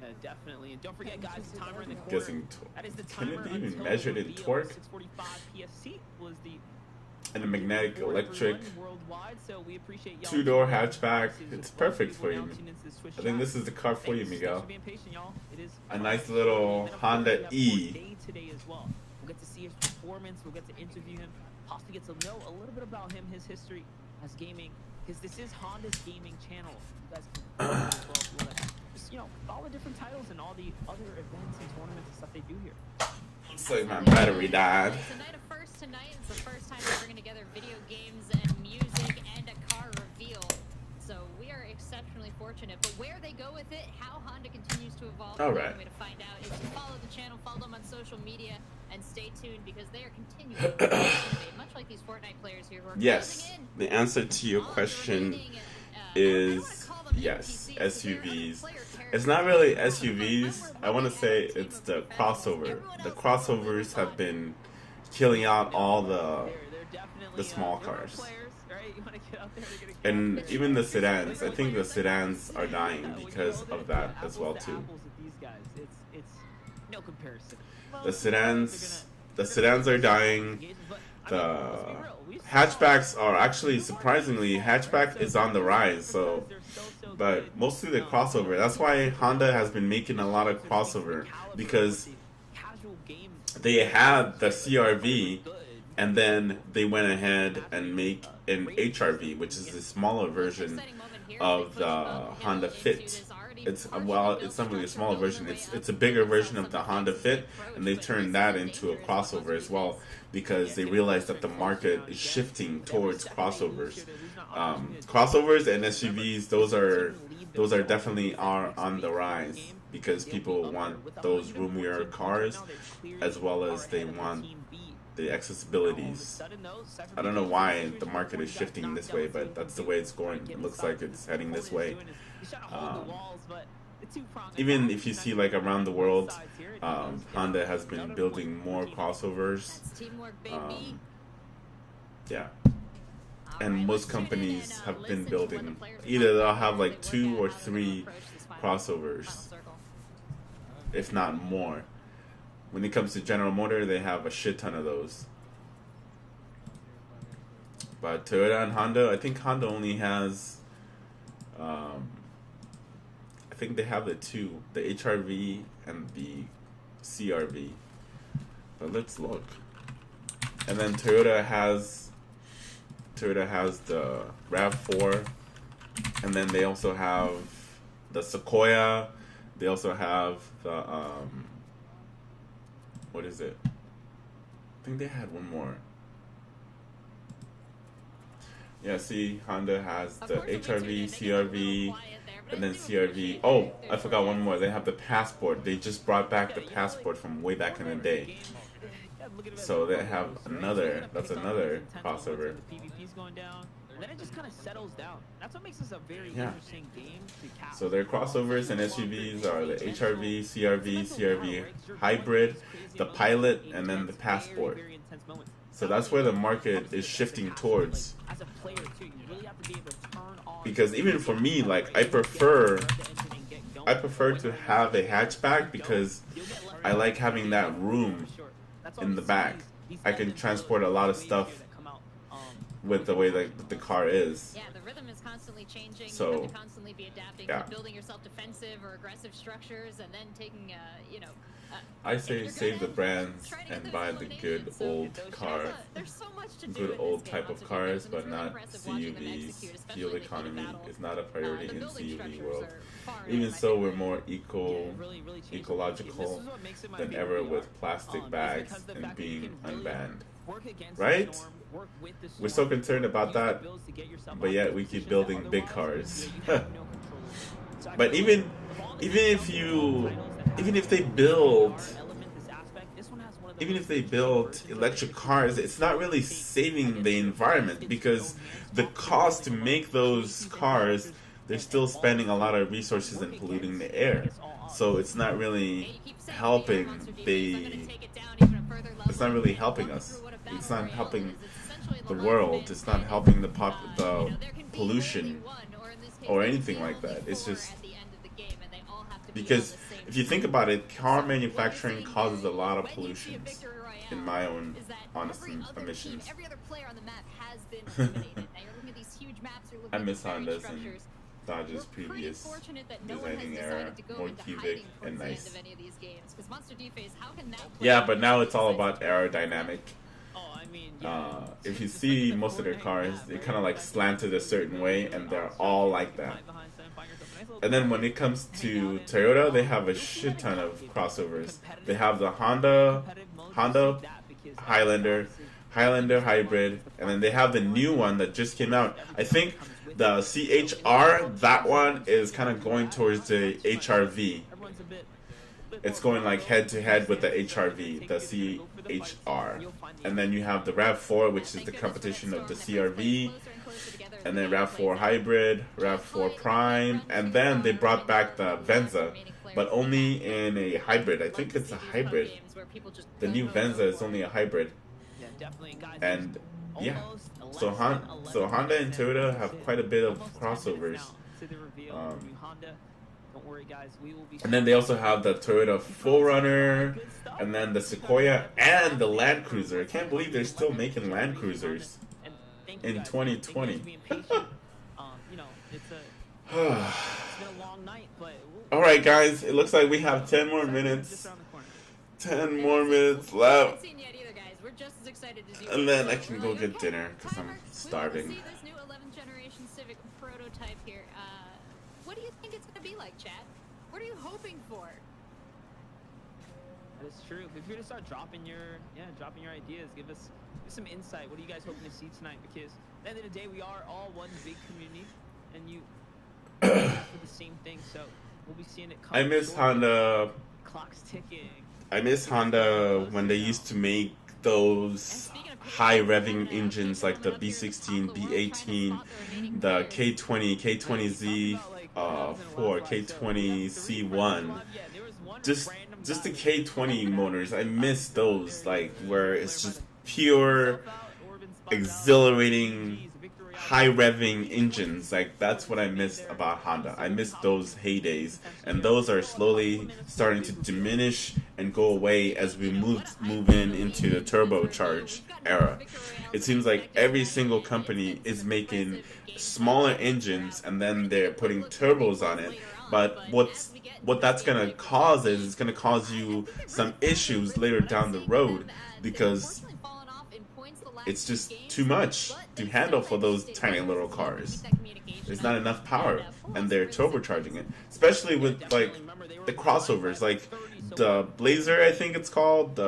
Yeah, definitely. And don't forget, guys, the timer in the corner. guessing, That is the can timer it be even until measured in reveal. torque? 645 PSC was the and a magnetic for electric everyone worldwide, so we appreciate y'all two-door tuning in. hatchback. This is It's what perfect people for you. now tune into the Swiss I think chat. this is the car for you, Thanks Miguel. for being patient, y'all. It is A nice Friday, little and of course, Honda we have E. Corday today as well. We'll get to see his performance. We'll get to interview him. Possibly get to know a little bit about him, his history as gaming, because this is Honda's gaming channel. You guys can as well if you want to just all the different titles and all the other events and tournaments and stuff they do here. Looks like my battery died. It's a night of first tonight. It's the first time we're bringing together video games and music and a car reveal. So we are exceptionally fortunate. But where they go with it, how Honda continues to evolve, All the right. only way to find out is to follow the channel, follow them on social media, and stay tuned because they are continuing to innovate, much like the these Fortnite players here who are Yes, closing in the answer to your on the question remaining, I is wanna call them yes, NPCs, so they're SUVs. player It's not really characters. SUVs. I want to say it's the crossover. Everyone The else crossovers have been killing out all They're definitely, the small there are cars. players, right? You want to get out there, they're gonna get And out there. even the sedans. I think the sedans are dying because of that as well too. Apples with these guys, it's no comparison. The sedans are dying. The hatchbacks are actually surprisingly, hatchback is on the rise. So, but mostly the crossover. That's why Honda has been making a lot of crossover, because they had the CRV and then they went ahead and make an HRV, which is the smaller version of the Honda Fit. It's it's not really a smaller version. It's a bigger version of the Honda Fit, and they turned that into a crossover as well, because they realized that the market is shifting towards crossovers. Crossovers and SUVs, those are definitely on the rise, because people want those roomier cars, as well as they want the accessibilities. I don't know why the market is shifting this way, but that's the way it's going. It looks like it's heading this way. Even if you see like around the world, Honda has been building more crossovers. Yeah. And most companies have been building, either they'll have like 2 or 3 crossovers, if not more. When it comes to General Motors, they have a shit ton of those. But Toyota and Honda, I think Honda only has, I think they have the 2, the HRV and the CRV. But let's look. And then Toyota has the RAV4, and then they also have the Sequoia. They also have the what is it? I think they had one more. Yeah, see, Honda has the HRV, CRV, and then CRV. Oh, I forgot one more. They have the Passport. They just brought back the Passport from way back in the day. So they have another. That's another crossover. Then it just kind of settles down. That's what makes this a very interesting game to capture. So their crossovers and SUVs are the HRV, CRV, CRV Hybrid, the Pilot, and then the Passport. So that's where the market is shifting towards. Because even for me, like I prefer to have a hatchback, because I like having that room in the back. I can transport a lot of stuff with the way like the car is. Yeah, the rhythm is constantly changing. So, you have to constantly be adapting to building yourself defensive or aggressive structures, and then taking, I say save the brands and buy the good old car, good old type of cars, but not CUVs. Fuel economy is not a priority in CUV world. Even so, we're more ecological than ever with plastic bags and being unbanned. Right? We're so concerned about that, but yet we keep building big cars. But even if they build electric cars, it's not really saving the environment, because the cost to make those cars, they're still spending a lot of resources and polluting the air. So it's not really helping it's not really helping us. It's not helping the world. It's not helping the pollution or anything like that. It's just because if you think about it, car manufacturing causes a lot of pollution, in my own honest emissions. I miss Hondas and Dodge's previous designing era, more cubic and nice. Yeah, but now it's all about aerodynamic. If you see most of their cars, they're kind of like slanted a certain way, and they're all like that. And then when it comes to Toyota, they have a shit ton of crossovers. They have the Honda Highlander Hybrid, and then they have the new one that just came out. I think the CHR, that one is kind of going towards the HRV. it's going like head to head with the HRV, the CHR, and then you have the RAV4, which is the competition of the CRV, and then RAV4 Hybrid, RAV4 Prime, and then they brought back the Venza, but only in a hybrid. I think it's a hybrid. The new Venza is only a hybrid, and yeah. So Honda and Toyota have quite a bit of crossovers. And then they also have the Toyota 4Runner, and then the Sequoia, and the Land Cruiser. I can't believe they're still making Land Cruisers in 2020. Alright guys, it looks like we have 10 more minutes. 10 more minutes left. And then I can go get dinner because I'm starving. See this new 11th generation Civic prototype here. What do you think it's going to be like, Chad? What are you hoping for? That is true. If you're gonna start dropping your ideas, give us some insight. What are you guys hoping to see tonight? Because at the end of the day, we are all one big community, and you for the same thing. So we'll be seeing it. I miss Honda. Clock's ticking. I miss Honda when they used to make those high revving engines like the B16, B18, the K20, K20Z, 4, K20C1. Just the K20 motors. I miss those, like where it's just pure, exhilarating, high revving engines. Like that's what I miss about Honda. I miss those heydays, and those are slowly starting to diminish and go away as we move into the turbocharged era. It seems like every single company is making smaller engines and then they're putting turbos on it. But what that's gonna cause is it's gonna cause you some issues later down the road because it's just too much to handle for those tiny little cars. There's not enough power, and they're turbocharging it, especially with like the crossovers, like the Blazer, I think it's called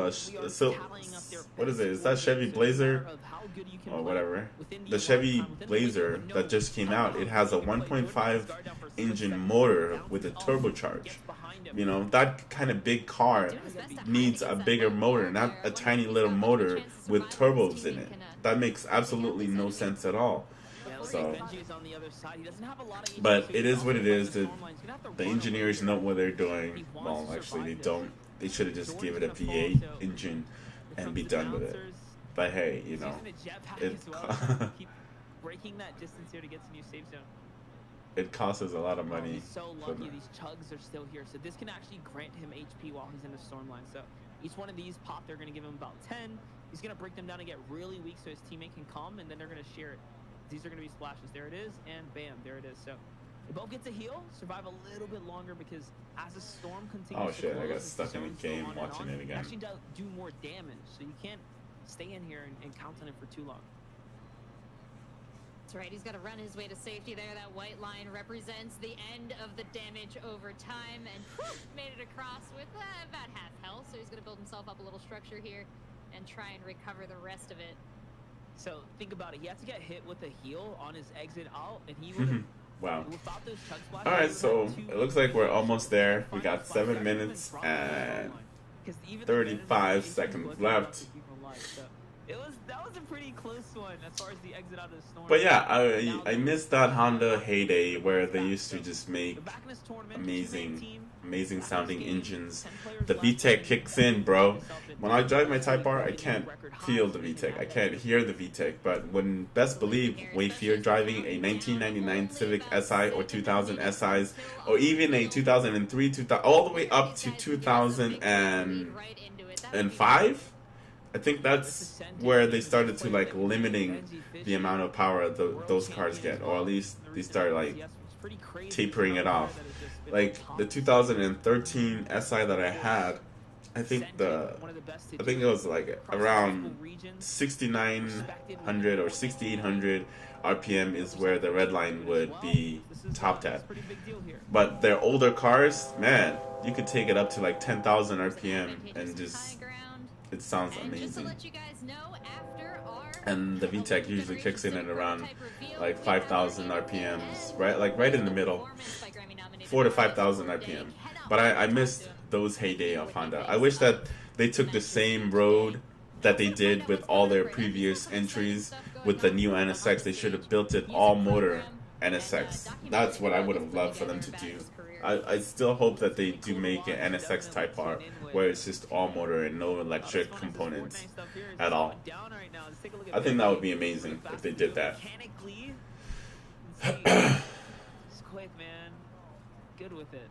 what is it? Is that Chevy Blazer or whatever? The Chevy Blazer that just came out. It has a 1.5 engine motor with a turbocharge. You know, that kind of big car needs a bigger motor, not a tiny little motor with turbos in it. That makes absolutely no sense at all. So, but it is what it is. The engineers know what they're doing. Well, actually, they don't. They should have just given it a V8 engine and be done with it. But hey, you know, it costs us a lot of money. He's so lucky these chugs are still here, so this can actually grant him HP while he's in the storm line. So each one of these pop, they're going to give him about 10. He's going to break them down and get really weak so his teammate can come, and then they're going to share it. These are going to be splashes. There it is, and bam, there it is. So they both get to heal, survive a little bit longer because as the storm continues oh shit, to close, I got stuck in the game watching it again. Actually do more damage, so you can't stay in here and count on it for too long. That's right, he's got to run his way to safety there. That white line represents the end of the damage over time, and made it across with about half health, so he's going to build himself up a little structure here and try and recover the rest of it. So think about it, he had to get hit with a heal on his exit out, and he would wow. without those chug splashes. Alright, so it looks like we're almost there. We got 7 minutes and 35 seconds left. That was a pretty close one as far as the exit out of the storm. But yeah, I miss that Honda heyday where they used to just make amazing sounding engines. The VTEC kicks in, bro. When I drive my Type R, I can't feel the VTEC. I can't hear the VTEC. But when best believe, if you're driving a 1999 Civic Si or 2000 SIs, or even a 2003, all the way up to 2005, I think that's where they started to like limiting the amount of power those cars get, or at least they started like tapering it off. Like the 2013 SI that I had, I think it was like around 6,900 or 6,800 RPM is where the red line would be topped at. But their older cars, man, you could take it up to like 10,000 RPM and just. It sounds amazing. And just to let you guys know, after our and the VTEC usually kicks in at around like 5,000 RPMs, right? Like right in the middle, 4 to 5,000 RPM. But I missed those heyday of Honda. I wish that they took the same road that they did with all their previous entries with the new NSX. They should have built it all motor NSX. That's what I would have loved for them to do. I still hope that they do make an NSX type car where it's just all motor and no electric components at all. I think that would be amazing if they did that. It's quick, man. Good with it.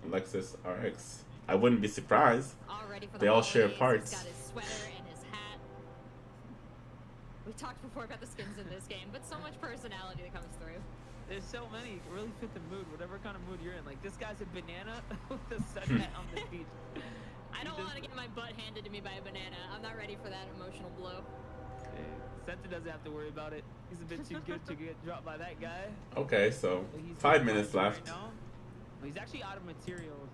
Lexus RX. I wouldn't be surprised. They all share parts. He's got his sweater and his hat. We talked before about the skins in this game, but so much personality that comes through. There's so many. Really fit the mood, whatever kind of mood you're in. Like, this guy's a banana with a sun hat on the beach. I don't want to get my butt handed to me by a banana. I'm not ready for that emotional blow. Senta doesn't have to worry about it. He's a bit too good to get dropped by that guy. Okay, so 5 minutes left. Right, he's actually out of materials.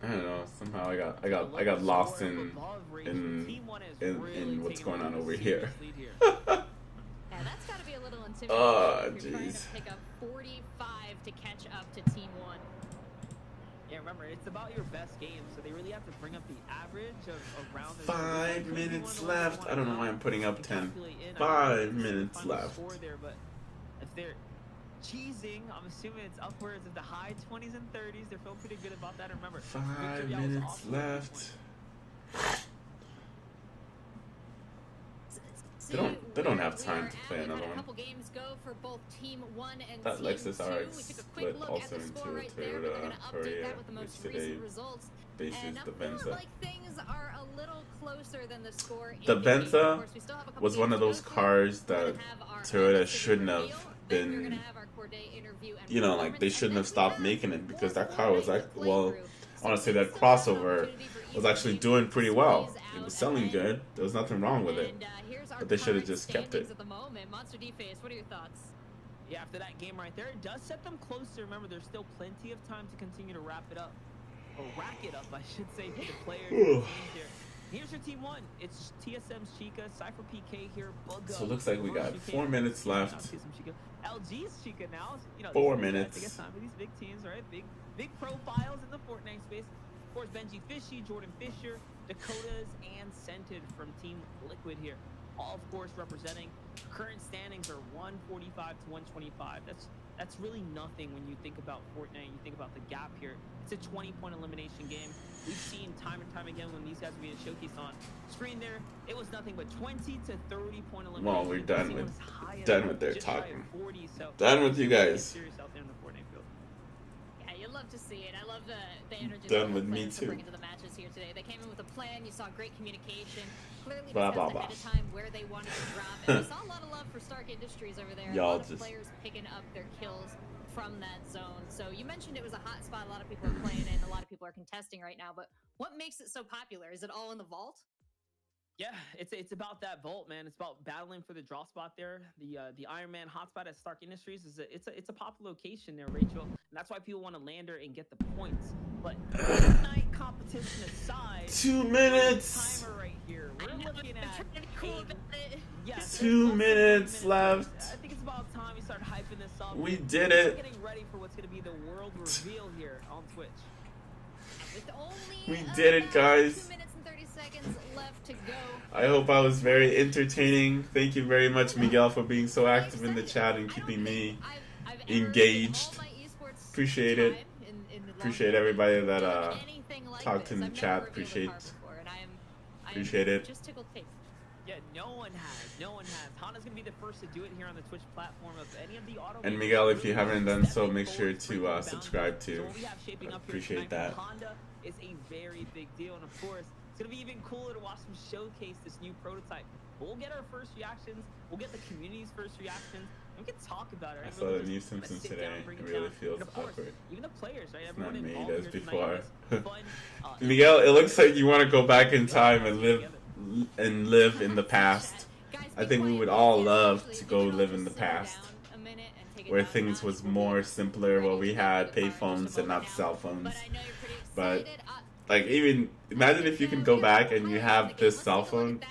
I don't know. Somehow I got lost in what's going on over here. Yeah, that's got to be a little intimidating. Oh, You're trying to jeez. pick up 45 to catch up to Team 1. Yeah, remember, it's about your best game, so they really have to bring up the average of around... 5 minutes left. I don't know why I'm putting up 10. 5 minutes left. There, but if they're cheesing, I'm assuming it's upwards of the high 20s and 30s. They're feeling pretty good about that. Remember, 5 minutes left. They don't have time to play another one. A couple games go for both Team 1 and That Team Lexus 2. RX We took a split quick look also at the into score a right there, but they're Toyota going to update Courier, that with the most which recent today results. bases And the I'm feeling Venza. like things are a little closer than the score The indicates. Of Venza course, we still have a couple was one games of to those go through. cars We're that gonna have our Toyota Civic shouldn't reveal, have then we're been, gonna have our Corday interview and you know, like they performance, shouldn't and have then we stopped making it because that more car was nights like, to well, play through. I want to say So that we still have an crossover opportunity for was each actually team doing to pretty squeeze well. out It was selling ahead. good. There was nothing wrong with it. And here's our But they should have current just kept standings it. At the moment. Monster D-Face, what are your thoughts? Yeah, after that game right there, it does set them closer. Remember, there's still plenty of time to continue to wrap it up. Or rack it up, I should say, for the players and the teams here. Here's your Team 1. It's TSM's Chica, Cypher PK here, Bugga. So it looks like we got 4 minutes left. LG's Chica now. You know, 4 I minutes. guess time for these big teams, right? Big profiles in the Fortnite space. Of course, Benji Fishy, Jordan Fisher, Dakotas, and Scented from Team Liquid here. All, of course, representing. Current standings are 145 to 125. That's really nothing when you think about Fortnite. You think about the gap here. It's a 20-point elimination game. We've seen time and time again when these guys are being showcased on screen there, it was nothing but 20 to 30-point elimination. Well, we're done with their just shy of talking. 40, so Done with you guys. serious out there in the Fortnite field. Yeah, you love to see it. I love the energy Done that with the me players too. bring into the matches here today. They came in with a plan. You saw great communication. Clearly Blah, discussed blah, ahead of blah. time where they wanted to drop. And we saw a lot of love for Stark Industries over there. Y'all a lot of just- players picking up their kills from that zone. So you mentioned it was a hot spot. A lot of people are playing in. A lot of people are contesting right now. But what makes it so popular? Is it all in the vault? Yeah, it's about that vault, man. It's about battling for the draw spot there. The Iron Man hotspot at Stark Industries it's a popular location there, Rachel, and that's why people want to land there and get the points. But night competition aside, 2 minutes. timer right here. We're looking I'm at trying to be cool about it. yes, 2 minutes left. I think it's about time we start hyping this up. We did We're it. getting ready for what's going to be the world reveal here on Twitch. With only We did it, about guys. 2 minutes and 30 seconds left to go. I hope I was very entertaining. Thank you very much, Miguel, for being so active in the chat and keeping me I've engaged. all my esports Appreciate it. time in the Appreciate long everybody game that done anything like talked this. in the I've never chat. reviewed a Appreciate car before, and I am appreciate it. just tickled pink. Yeah, no one has. Honda's gonna be the first to do it here on the Twitch platform of any of the auto. And Miguel, if you haven't done so, make sure to subscribe So too. what we have shaping up here Appreciate tonight that. from Honda is a very big deal, and of course, it's gonna be even cooler to watch them showcase this new prototype. We'll get our first reactions. We'll get the community's first reactions. And we can talk about it. I Right? saw We'll the just new kinda Simpsons sit today. down, break It it really down. feels And of course, awkward. even the players, right? not Everyone made involved as here tonight before. is fun, Miguel, it looks like you want to go back in time and live in the past. Guys, I be think we quiet, would please. all Yeah, love actually, to if go you could all live in just the simmer past, down a minute and take it where down a things notch. was We'll be more simpler, where ready we to had go to the car in just payphones a and moment not now. cell phones. But I know you're pretty But excited. Like, even imagine if you can go back and you have this cell phone.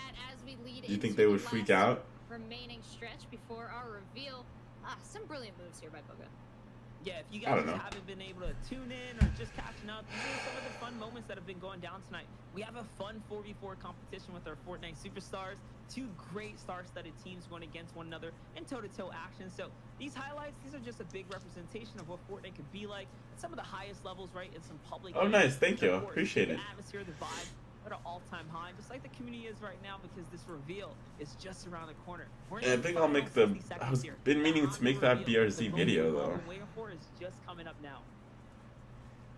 Do you think they would freak out? Remaining stretch before our reveal. Some brilliant moves here by Boga. Yeah, if you I guys don't know. just haven't been able to tune in or just catching up, these are some of the fun moments that have been going down tonight. We have a fun 4v4 competition with our Fortnite superstars. Two great star-studded teams going against one another in toe-to-toe action. So these highlights, these are just a big representation of what Fortnite could be like at some of the highest levels, right? In some public. Oh, nice. Thank you. Of course, Appreciate it. The atmosphere, the vibe at an all-time high, just like the community is right now, because this reveal is just around the corner. And I think I'll make the. I was been meaning to make that BRZ video though. Waiting for is just coming up now.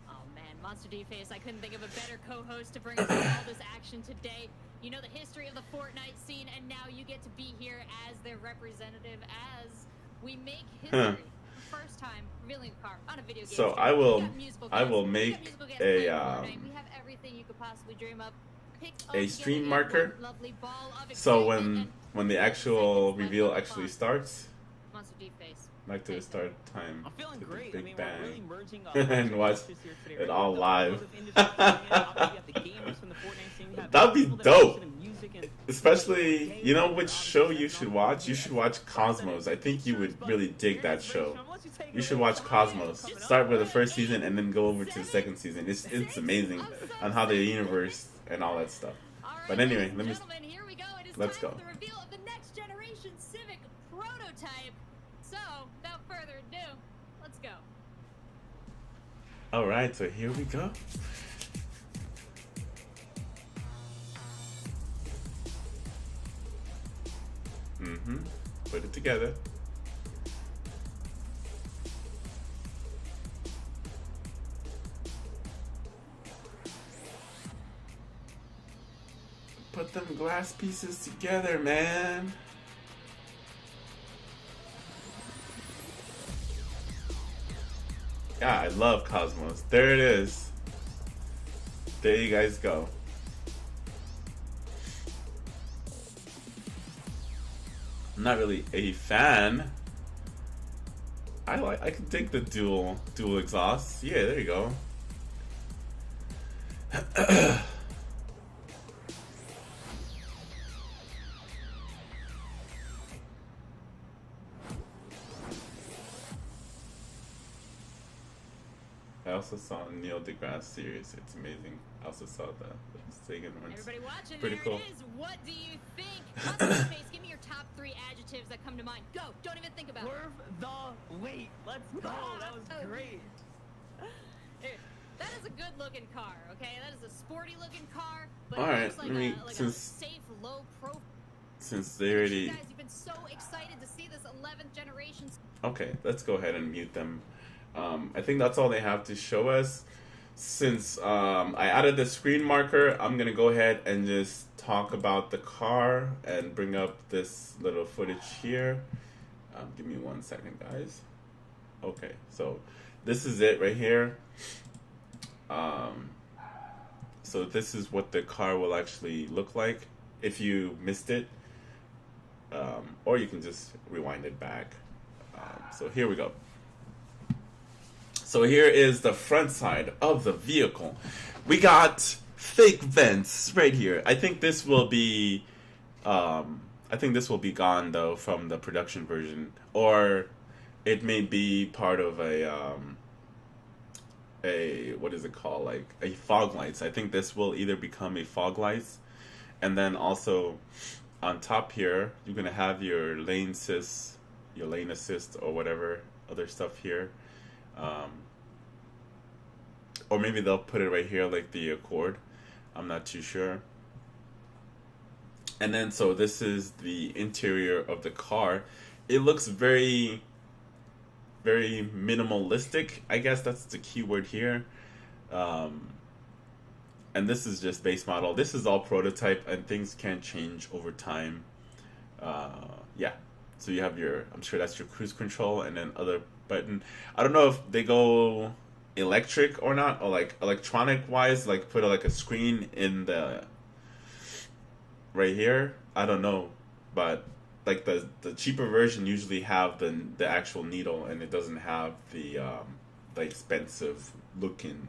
Oh man, Monster D-Face, I couldn't think of a better co-host to bring us all this action today. You know the history of the Fortnite scene, and now you get to be here as their representative as we make history. First time revealing a car on a video game. So stream. I will We make got musical guests a playing Fortnite. We have everything you could possibly dream of. Pick up, a get stream it, marker. one lovely ball of So excitement, when and the actual seconds left reveal on the actually clock. starts, Monster D-Face. I like to start time I'm feeling to the great. Big I mean, Bang we're really merging and watch here today, it right? all The live. automotive industry coming in, obviously you have the gamers from the Fortnite scene, you have That'd be people that are dope. interested in music and Especially, you know which show you should watch? You should watch Cosmos. I think you would really dig that show. You should watch Cosmos. Start with the first season and then go over to the second season. It's amazing on how the universe and all that stuff. All right, But anyway, ladies and let me. gentlemen, here we go. It is let's time go. for the reveal of the next generation Civic prototype. So, without further ado, let's go. All right, so here we go. Put it together. Put them glass pieces together, man. Yeah, I love Cosmos. There it is. There you guys go. I'm not really a fan. I can take the dual exhausts. Yeah, there you go. I also saw Neil deGrasse series. It's amazing. I also saw the Sagan ones. Everybody watching, Pretty there cool. it is. What do you think? Monster Face, give me your top 3 adjectives that come to mind. Go. Don't even think about it. Swerve the weight. Let's go. That was great. Dude, that is a good looking car, okay? That is a sporty looking car, but All it right, looks like, let me- a since- safe, low profile. Since they You already... guys, you've been so excited to see this 11th generation. Okay, let's go ahead and mute them. I think that's all they have to show us. Since I added the screen marker, I'm going to go ahead and just talk about the car and bring up this little footage here. Give me 1 second, guys. Okay, so this is it right here. So this is what the car will actually look like if you missed it. Or you can just rewind it back. So here we go. So here is the front side of the vehicle. We got fake vents right here. I think this will be gone though from the production version, or it may be part of a what is it called, like a fog lights. I think this will either become a fog lights, and then also on top here you're gonna have your lane assist, or whatever other stuff here. Or maybe they'll put it right here like the Accord. I'm not too sure. And then so this is the interior of the car. It looks very, very minimalistic. I guess that's the key word here. And this is just base model. This is all prototype and things can change over time. Yeah. So you have your, I'm sure that's your cruise control and then other button. I don't know if they go electric or not, or like electronic wise, like put like a screen in the right here. I don't know, but like the cheaper version usually have the actual needle, and it doesn't have the expensive looking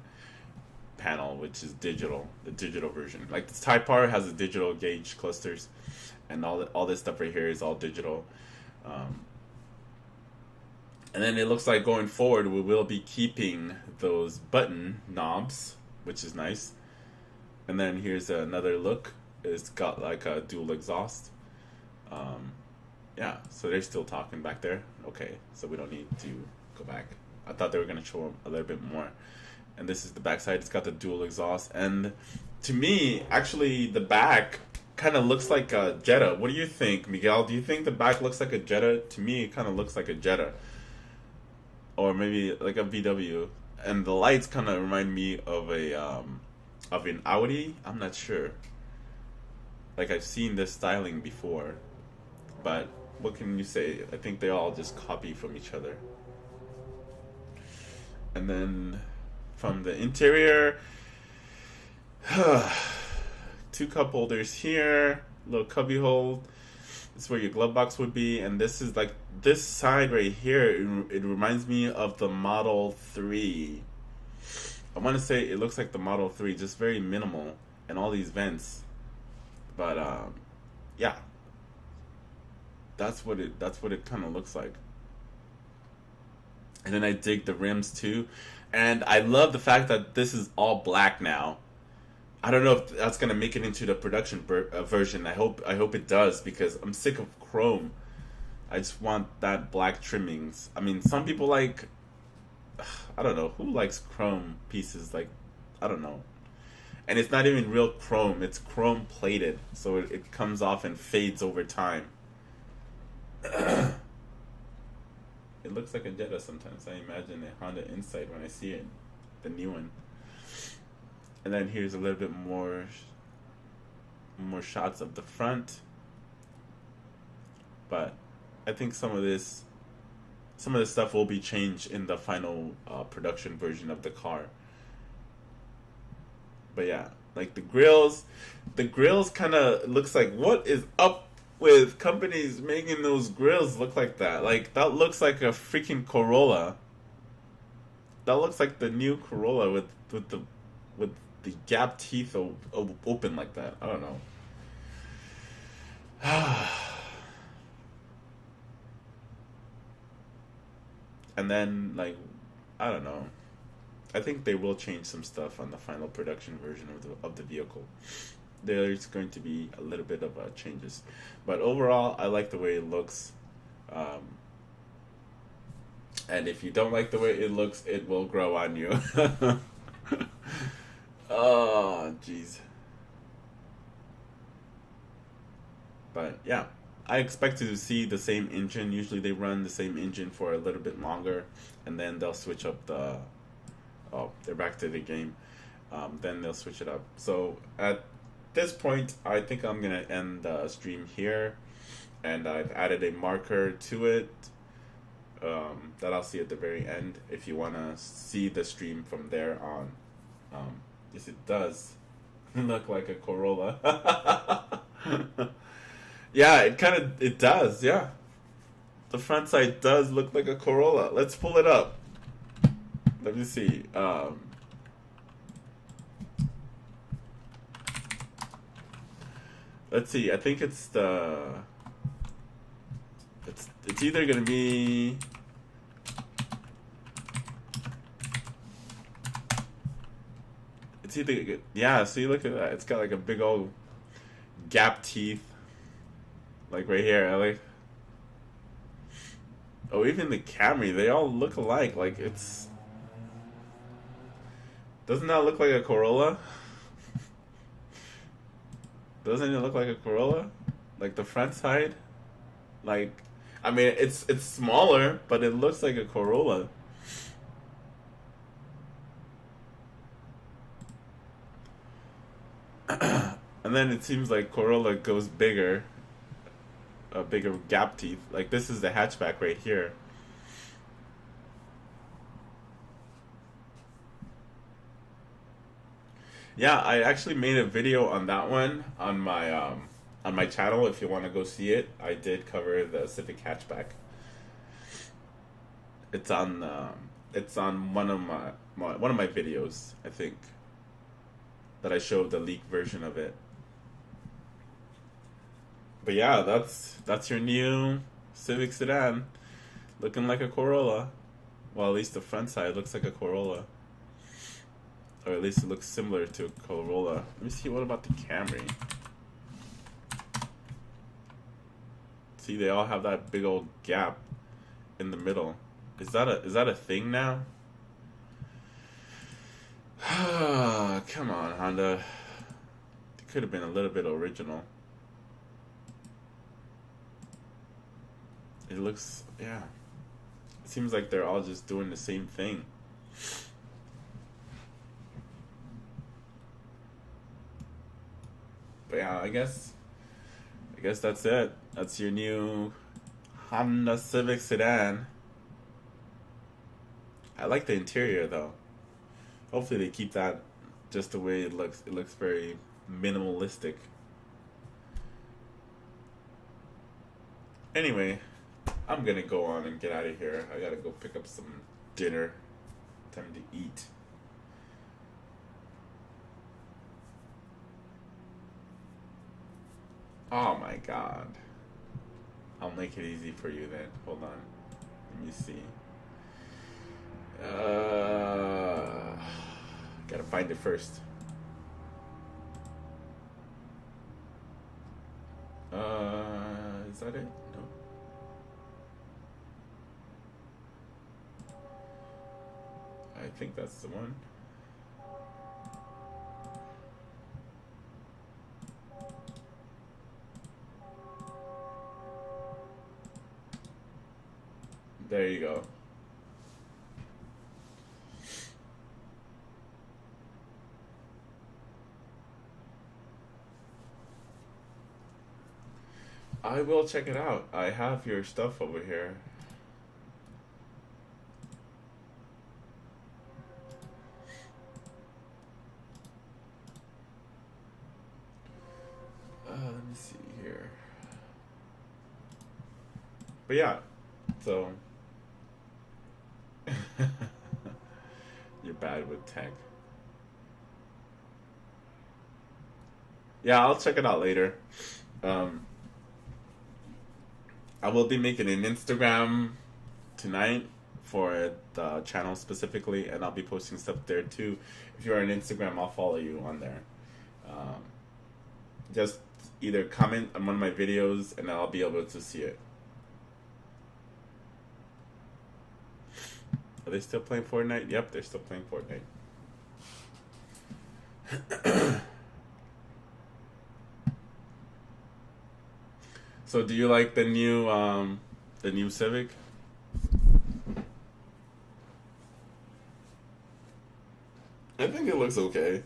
panel, which is digital, the digital version. Like the Type R has the digital gauge clusters, and all this stuff right here is all digital. And then it looks like going forward we will be keeping those button knobs, which is nice. And then here's another look. It's got like a dual exhaust. Yeah, so they're still talking back there. Okay, so we don't need to go back. I thought they were gonna show a little bit more. And this is the back side. It's got the dual exhaust. And to me, actually, the back kind of looks like a Jetta. What do you think, Miguel? Do you think the back looks like a Jetta? To me, it kind of looks like a Jetta. Or maybe like a VW. And the lights kind of remind me of an Audi. I'm not sure. Like, I've seen this styling before. But what can you say? I think they all just copy from each other. And then from the interior, 2 cup holders here, little cubby hole. This is where your glove box would be, and this is like this side right here. It reminds me of the Model 3. I want to say it looks like the Model 3, just very minimal, and all these vents. But yeah, that's what it kind of looks like. And then I dig the rims too. And I love the fact that this is all black now. I don't know if that's going to make it into the production version. I hope it does, because I'm sick of chrome. I just want that black trimmings. I mean, some people like, I don't know, who likes chrome pieces? Like, I don't know. And it's not even real chrome. It's chrome plated. So it comes off and fades over time. It looks like a Jetta sometimes. I imagine a Honda Insight when I see it, the new one. And then here's a little bit more shots of the front. But I think some of this stuff will be changed in the final production version of the car. But yeah, like the grills kind of looks like, what is up with companies making those grills look like that? Like, that looks like a freaking Corolla. That looks like the new Corolla with the gap teeth open like that. I don't know. And then, like, I don't know. I think they will change some stuff on the final production version of the vehicle. There's going to be a little bit of changes, but overall I like the way it looks, and if you don't like the way it looks, it will grow on you. Oh jeez. But yeah, I expect to see the same engine. Usually they run the same engine for a little bit longer, and then they'll switch up they're back to the game. Then they'll switch it up. So at this point, I think I'm gonna end the stream here, and I've added a marker to it that I'll see at the very end if you want to see the stream from there on. Yes, it does look like a Corolla. Yeah, it does. Yeah, the front side does look like a Corolla. Let's pull it up. Let me see. Let's see. I think it's either gonna be. It's either, yeah. See, look at that. It's got like a big old gap teeth, like right here. I like. Oh, even the Camry, they all look alike. Like, it's. Doesn't that look like a Corolla? Doesn't it look like a Corolla? Like the front side? Like, I mean, it's smaller, but it looks like a Corolla. And then it seems like Corolla goes bigger. A bigger gap teeth. Like, this is the hatchback right here. Yeah, I actually made a video on that one on my channel. If you want to go see it, I did cover the Civic hatchback. It's on one of my videos, I think. that I showed the leaked version of it. But yeah, that's your new Civic sedan, looking like a Corolla. Well, at least the front side looks like a Corolla, or at least it looks similar to a Corolla. Let me see. What about the Camry? See, they all have that big old gap in the middle. Is that a thing now? Come on, Honda. It could have been a little bit original. It looks, yeah. It seems like they're all just doing the same thing. But yeah, I guess that's it. That's your new Honda Civic sedan. I like the interior though. Hopefully they keep that just the way it looks. It looks very minimalistic. Anyway, I'm gonna go on and get out of here. I gotta go pick up some dinner. Time to eat. Oh my god. I'll make it easy for you then. Hold on. Let me see. Gotta find it first. Is that it? No. I think that's the one. There you go. I will check it out. I have your stuff over here. Let me see here. But yeah, so you're bad with tech. Yeah, I'll check it out later. I will be making an Instagram tonight for the channel specifically, and I'll be posting stuff there too. If you're on Instagram, I'll follow you on there. Just either comment on one of my videos and I'll be able to see it. Are they still playing Fortnite? Yep, they're still playing Fortnite. So do you like the new Civic? I think it looks okay.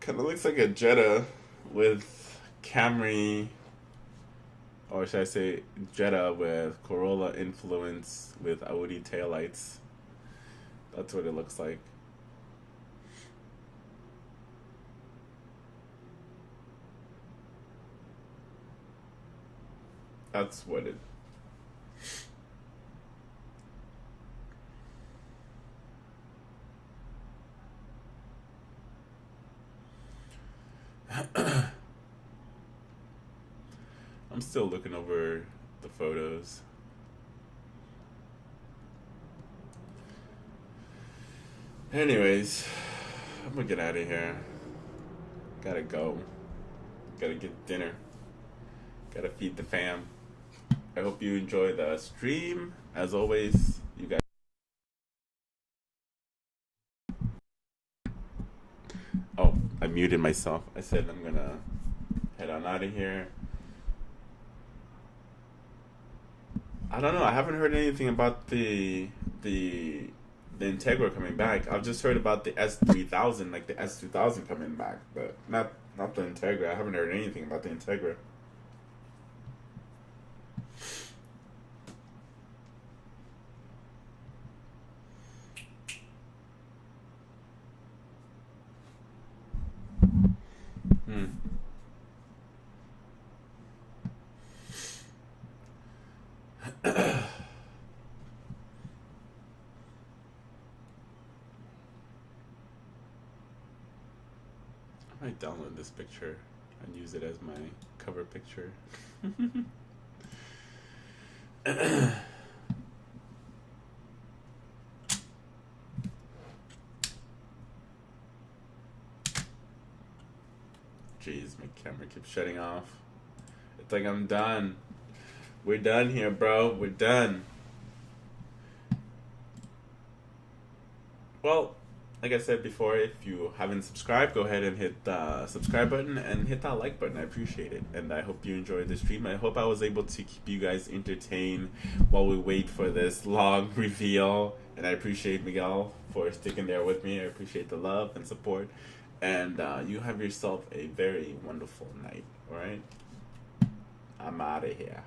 Kind of looks like a Jetta with Camry, or should I say Jetta with Corolla influence with Audi taillights. That's what it looks like. That's what it. I'm still looking over the photos. Anyways, I'm gonna get out of here. Gotta go. Gotta get dinner. Gotta feed the fam. I hope you enjoy the stream. As always, you guys. Oh, I muted myself. I said I'm gonna head on out of here. I don't know. I haven't heard anything about the Integra coming back. I've just heard about the S3000, like the S2000 coming back, but not the Integra. I haven't heard anything about the Integra. download this picture and use it as my cover picture. Jeez, my camera keeps shutting off. It's like I'm done. We're done here, bro. We're done. Well, like I said before, if you haven't subscribed, go ahead and hit the subscribe button and hit that like button. I appreciate it. And I hope you enjoyed the stream. I hope I was able to keep you guys entertained while we wait for this long reveal. And I appreciate Miguel for sticking there with me. I appreciate the love and support. And you have yourself a very wonderful night, alright? I'm out of here.